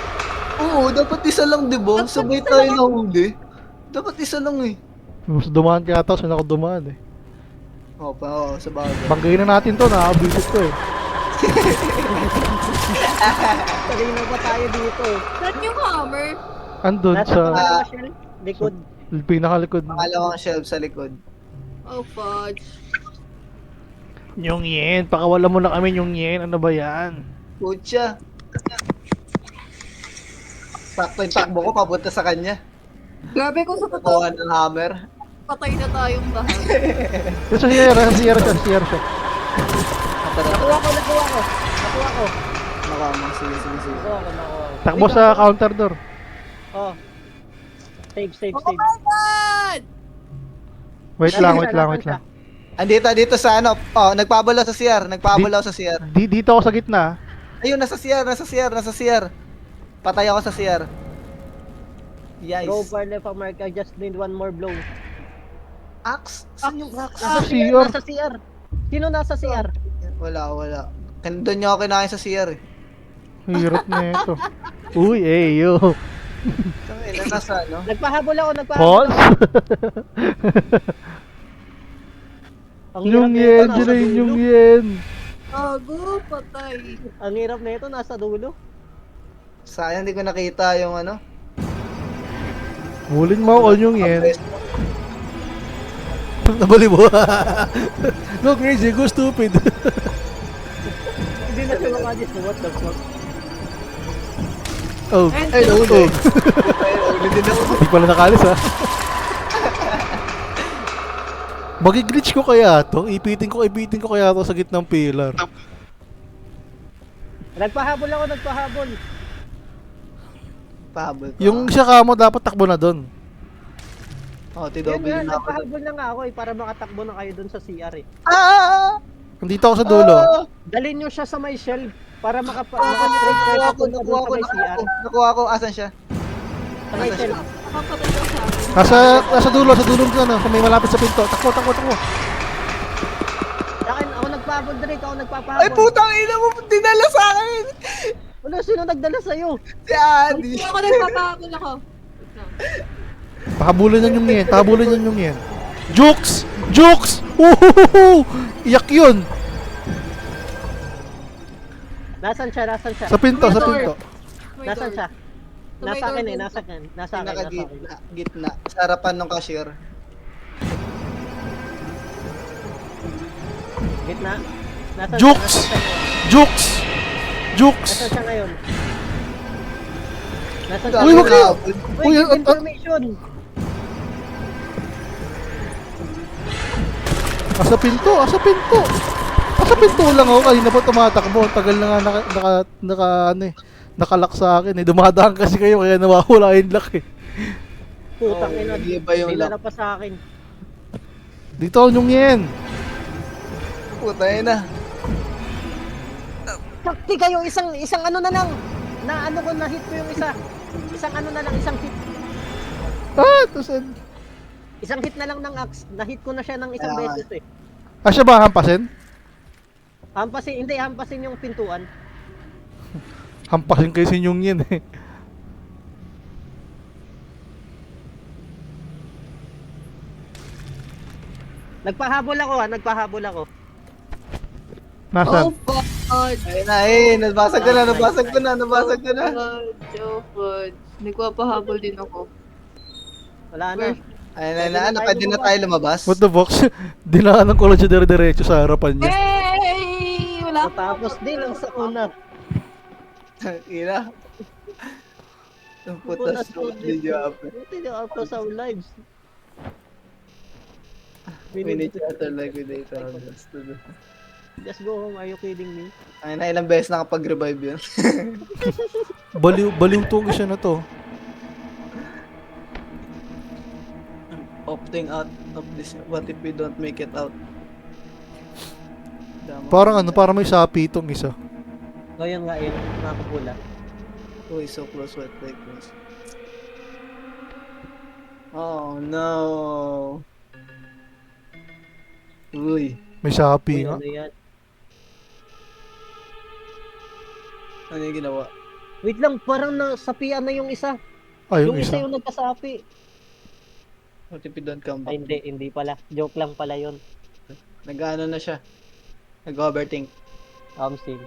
[SPEAKER 4] Oo, dapat isa lang, di ba? Sabay tayo nahuli. Dapat isa lang eh.
[SPEAKER 5] Mas dumaan kaya ata. Saan ako dumaan eh.
[SPEAKER 4] Oo, sa bagay.
[SPEAKER 5] Banggayin na natin to. Nakakabisit ko eh.
[SPEAKER 3] Kanina pa tayo dito.
[SPEAKER 2] Saan yung hammer?
[SPEAKER 5] Andun
[SPEAKER 3] Nasa
[SPEAKER 5] sa
[SPEAKER 3] pangalawa, Shell. Likod.
[SPEAKER 5] pinakalikod.
[SPEAKER 4] Pangalawang shelf sa likod.
[SPEAKER 2] Oh, fudge.
[SPEAKER 5] Yung yen. Pakawala mo na kami yung yen. Ano ba yan?
[SPEAKER 4] Pucha. Sakto yung takbo ko, papunta sa kanya.
[SPEAKER 2] Grabe ko sa totoo.
[SPEAKER 4] Kuha ng hammer.
[SPEAKER 2] Patay na tayong lahat.
[SPEAKER 5] Yung sa CR siya.
[SPEAKER 3] Nakuha ko.
[SPEAKER 4] Nakuha mo, sige.
[SPEAKER 3] Nakuha ko.
[SPEAKER 5] Takbo sa counter door.
[SPEAKER 3] Oh. Save.
[SPEAKER 2] Oh my God!
[SPEAKER 5] Wait lang.
[SPEAKER 4] Andito sa ano. Oh, nagpabalaw sa CR.
[SPEAKER 5] Dito ako sa gitna.
[SPEAKER 4] Ayun, nasa CR. Patay ako sa CR. Yes.
[SPEAKER 3] Go for left, America. Just need one more blow.
[SPEAKER 4] Axe? Saan yung axe?
[SPEAKER 5] Sa CR.
[SPEAKER 3] Nasa CR. Sino nasa CR?
[SPEAKER 4] Wala. Doon niyo ako kinain sa CR eh.
[SPEAKER 5] Hirap na ito. Uy, yo.
[SPEAKER 4] Tangina, nasa ano?
[SPEAKER 3] Nagpahabol ako.
[SPEAKER 5] Pause.
[SPEAKER 3] Ang hirap
[SPEAKER 5] Yung
[SPEAKER 3] na
[SPEAKER 5] yen,
[SPEAKER 3] ito, nasa
[SPEAKER 5] dyan
[SPEAKER 3] dulo.
[SPEAKER 5] yung yen.
[SPEAKER 2] Gago, patay.
[SPEAKER 3] Ang hirap na ito, nasa dulo.
[SPEAKER 4] Sayang, hindi ko nakita yung ano.
[SPEAKER 5] Hulin mo all yung yen. Nabali mo. Go crazy, go stupid.
[SPEAKER 3] Hindi na siya makadis. What the fuck?
[SPEAKER 5] Oh,
[SPEAKER 4] Ay, nahuli. Nahuli din ako.
[SPEAKER 5] hindi pala nakalis ha. Magi-glitch ko kaya to? Ipitin ko kaya to sa gitnang pillar.
[SPEAKER 3] Nagpahabol ako.
[SPEAKER 4] Pahabol ko.
[SPEAKER 5] Yung siya kamo dapat takbo na doon.
[SPEAKER 4] Oh,
[SPEAKER 3] Yun
[SPEAKER 4] tidoble
[SPEAKER 3] nga,
[SPEAKER 4] na ako.
[SPEAKER 3] nagpahabol na nga ako para makatakbo na kayo dun sa CR eh.
[SPEAKER 5] Nandito ako sa dulo.
[SPEAKER 3] Dalhin nyo siya sa may shelf para maka-straight kayo papunta dun sa may CR.
[SPEAKER 4] Nakuha ko. Asan siya?
[SPEAKER 3] Sa may shelf.
[SPEAKER 2] Nakapatay ka sa akin.
[SPEAKER 5] Nasa dulo ano, sa may malapit sa pinto. Takbo.
[SPEAKER 3] Sa akin, ako nagpahabol Drake, ako nagpapahabol.
[SPEAKER 4] Ay, putang ina mo! Dinala sa akin!
[SPEAKER 3] Wala, sino nagdala sa'yo?
[SPEAKER 4] Si Adi!
[SPEAKER 2] Hindi ako nagpapahabol ako. Wait lang.
[SPEAKER 5] Pahabulin yan yung yen. Jukes! Uhuhuhu! Iyak yun!
[SPEAKER 3] Nasaan siya?
[SPEAKER 5] Sa pinto.
[SPEAKER 2] May
[SPEAKER 3] Nasaan
[SPEAKER 2] door.
[SPEAKER 3] siya?
[SPEAKER 2] May
[SPEAKER 3] Nasa akin
[SPEAKER 2] door
[SPEAKER 3] eh,
[SPEAKER 2] dun.
[SPEAKER 3] nasa akin.
[SPEAKER 4] Gitna. Sa harapan ng cashier.
[SPEAKER 3] Gitna. Nasaan
[SPEAKER 5] Jukes!
[SPEAKER 3] siya ngayon?
[SPEAKER 5] Jukes! Jukes!
[SPEAKER 3] Nasaan siya ngayon? Nasaan
[SPEAKER 4] Uy,
[SPEAKER 3] siya
[SPEAKER 5] Uy, wag kayo!
[SPEAKER 3] Uy,
[SPEAKER 5] Uy,
[SPEAKER 3] give information!
[SPEAKER 5] Asa pinto! Asa pinto! Asa pinto lang ako kanina pa tumatakbo. Ang tagal na nga nakalak sa akin eh. Dumadaan kasi kayo kaya nawawala yung lock eh.
[SPEAKER 3] Putang ina.
[SPEAKER 4] nag-iiba yung
[SPEAKER 3] Dinala
[SPEAKER 4] lock.
[SPEAKER 3] pa sa akin.
[SPEAKER 5] Dito yung yen.
[SPEAKER 4] Puta yun na.
[SPEAKER 3] Sakti kayo, isang ano na lang. Na ano ko, na-hit ko yung isa. Isang ano na lang, isang hit.
[SPEAKER 5] Ah, tusan.
[SPEAKER 3] Isang hit na lang ng axe. Na-hit ko na siya ng isang
[SPEAKER 4] Kaya nga.
[SPEAKER 3] beses eh.
[SPEAKER 5] Ah, siya ba hampasin?
[SPEAKER 3] Hampasin yung pintuan.
[SPEAKER 5] Hampasin kayo sa inyong yen eh.
[SPEAKER 3] Nagpahabol ako.
[SPEAKER 5] Nasaan?
[SPEAKER 2] Oh God!
[SPEAKER 4] Ayun na, nabasag ko na.
[SPEAKER 2] Oh God. Nagpapahabol din ako.
[SPEAKER 3] Wala na.
[SPEAKER 4] Ayun na, pwede na tayo lumabas.
[SPEAKER 5] What the box? Dinaanan ko lang siya dire-diretso sa harapan niya.
[SPEAKER 2] Hey! Wala akong
[SPEAKER 3] Tapos din lang sa una.
[SPEAKER 4] Ina. Ang putas mo, video up.
[SPEAKER 3] Buti na ako sa lives.
[SPEAKER 4] Minute chatter like with data.
[SPEAKER 3] Just go home, are you kidding me?
[SPEAKER 4] Ayun na, ilang beses nakapag-revive yun.
[SPEAKER 5] Baliw tong isa na to.
[SPEAKER 4] Opting out of this. What if we don't make it out?
[SPEAKER 5] Parang may sapi itong isa.
[SPEAKER 3] So yun nga, yun, mga kapula.
[SPEAKER 4] Oh, he's so close, what like close. Oh no. Uy,
[SPEAKER 5] May sapi nga.
[SPEAKER 3] Ano yan?
[SPEAKER 4] ano yung ginawa?
[SPEAKER 3] Wait lang, parang nasapian na yung isa.
[SPEAKER 5] Ay,
[SPEAKER 3] Yung
[SPEAKER 5] yung
[SPEAKER 3] isa
[SPEAKER 5] isa.
[SPEAKER 3] yung nagkasapi.
[SPEAKER 4] What if we don't come
[SPEAKER 3] Ay,
[SPEAKER 4] back?
[SPEAKER 3] hindi pala. Joke lang pala yun.
[SPEAKER 4] Nag-ano na siya. Nag-overthink.
[SPEAKER 3] Sin.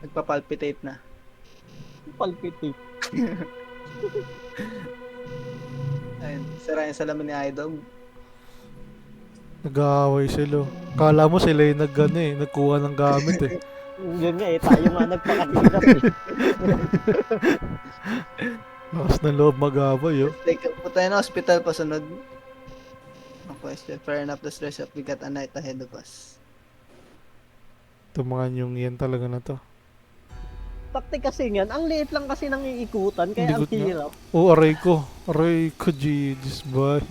[SPEAKER 4] Nagpa-palpitate na.
[SPEAKER 3] Palpitate.
[SPEAKER 4] Ayun, sira yung salamin ni Idol.
[SPEAKER 5] Nag-aaway sila. Kala mo sila yung nagkuha ng gamit eh.
[SPEAKER 3] Yun nga eh, tayo nga nagpakahirap eh.
[SPEAKER 5] Lakas ng loob mag-aaway oh.
[SPEAKER 4] Like, punta na hospital pa sunod. No question. Fair enough, the stress up. We got a night ahead of us.
[SPEAKER 5] Tumangan yung yan talaga na to.
[SPEAKER 3] Taktik kasi yan, ang liit lang kasi nang iikutan, kaya ang
[SPEAKER 5] Bigot nga.
[SPEAKER 3] hirap.
[SPEAKER 5] Oh, aray ko. Aray ko, Jesus, boy.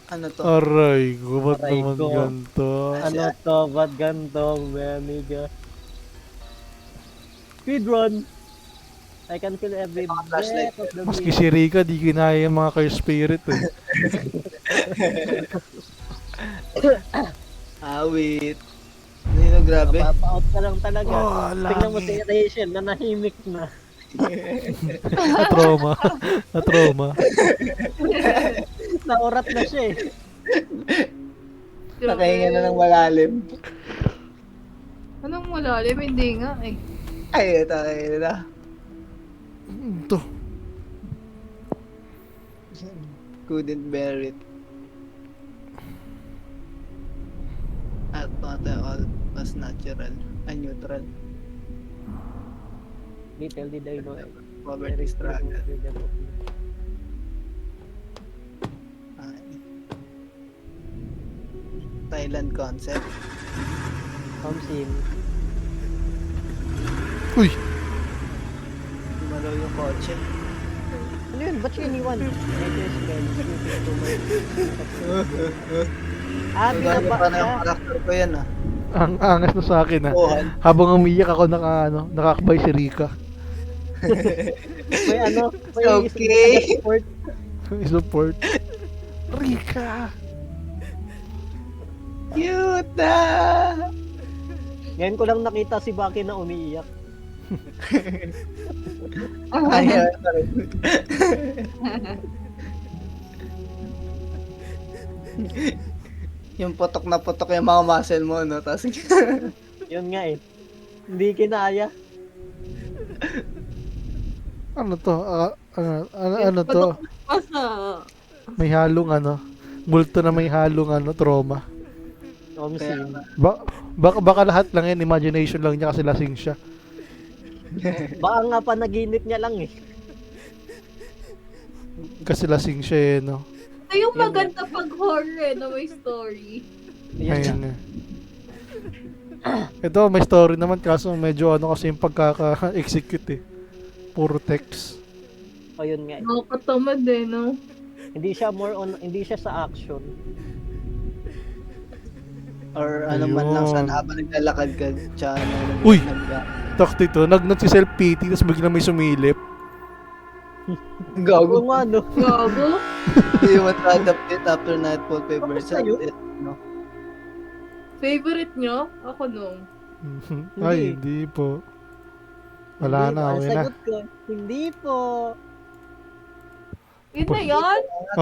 [SPEAKER 4] Ano to?
[SPEAKER 5] Aray ko, ba't
[SPEAKER 3] Aray
[SPEAKER 5] naman
[SPEAKER 3] ko.
[SPEAKER 5] ganito?
[SPEAKER 3] Ano to, ba't ganito, maniga? Speedrun! I can feel every
[SPEAKER 4] Flashlight.
[SPEAKER 3] breath of the
[SPEAKER 5] Maski
[SPEAKER 3] wind.
[SPEAKER 5] si Rika, di kinaya yung mga curse spirit eh.
[SPEAKER 4] Awit. Nino, grabe.
[SPEAKER 3] Napapa-out ka lang talaga.
[SPEAKER 5] Oh,
[SPEAKER 3] Tingnan mo
[SPEAKER 5] lagi.
[SPEAKER 3] si Rachel, nanahimik na.
[SPEAKER 5] Na-trauma. Na-trauma.
[SPEAKER 3] Naurat na siya eh.
[SPEAKER 4] Nakahinga na ng malalim.
[SPEAKER 2] Anong malalim? Hindi nga eh.
[SPEAKER 4] Ay, tayo na.
[SPEAKER 5] Ito.
[SPEAKER 4] Couldn't bear it. At not all was natural. Neutral.
[SPEAKER 3] Little did I know.
[SPEAKER 4] Poverty struggle. Ay. Thailand concept.
[SPEAKER 3] Sin.
[SPEAKER 5] Uy!
[SPEAKER 4] Gumalaw yung kotse.
[SPEAKER 3] Ano yun? Ba't siya iniwan?
[SPEAKER 4] Gano'n pa na yung
[SPEAKER 3] Binaba
[SPEAKER 4] karakter ko yan ah.
[SPEAKER 5] Ang angas na sa akin ha.
[SPEAKER 4] Buhan.
[SPEAKER 5] Habang umiyak ako nakakabay si Rika.
[SPEAKER 3] May ano? May
[SPEAKER 4] Okay.
[SPEAKER 3] support.
[SPEAKER 5] I-support. Rika!
[SPEAKER 4] Cute na!
[SPEAKER 3] Ngayon ko lang nakita si Baki na umiiyak.
[SPEAKER 4] Ayan pa rin. Yung putok na putok yung mga muscle mo, no? Tapos,
[SPEAKER 3] Yun nga eh. Hindi kinaya.
[SPEAKER 5] Ano to? Ano to?
[SPEAKER 2] Masa?
[SPEAKER 5] May halong multo na may halong trauma.
[SPEAKER 3] Omsin.
[SPEAKER 5] Baka lahat lang yan, imagination lang niya kasi lasing siya.
[SPEAKER 3] Baka nga panaginip niya lang eh.
[SPEAKER 5] Kasi lasing siya no?
[SPEAKER 2] Ito yung maganda pag horror na may story.
[SPEAKER 5] Ayun nga. Ito, may story naman kaso medyo kasi yung pagkaka-execute eh. Puro text.
[SPEAKER 3] O yun nga.
[SPEAKER 2] Nakakatamad eh, no?
[SPEAKER 3] Hindi siya sa action.
[SPEAKER 4] Or ano man lang
[SPEAKER 5] Ayun.
[SPEAKER 4] sana habang naglalakad ka, tsaka
[SPEAKER 5] Uy! Takti to, si self-pity, tapos biglang may sumilip.
[SPEAKER 4] Gago.
[SPEAKER 3] Kung ano.
[SPEAKER 2] Gago.
[SPEAKER 4] You want to adapt it after nightfall paper.
[SPEAKER 3] Tapos na yun?
[SPEAKER 2] Favorite nyo? Ako nung.
[SPEAKER 5] Ay, hindi po. Wala na,
[SPEAKER 3] Ang
[SPEAKER 5] okay na.
[SPEAKER 3] sagot ko, hindi po.
[SPEAKER 2] Yun na yan?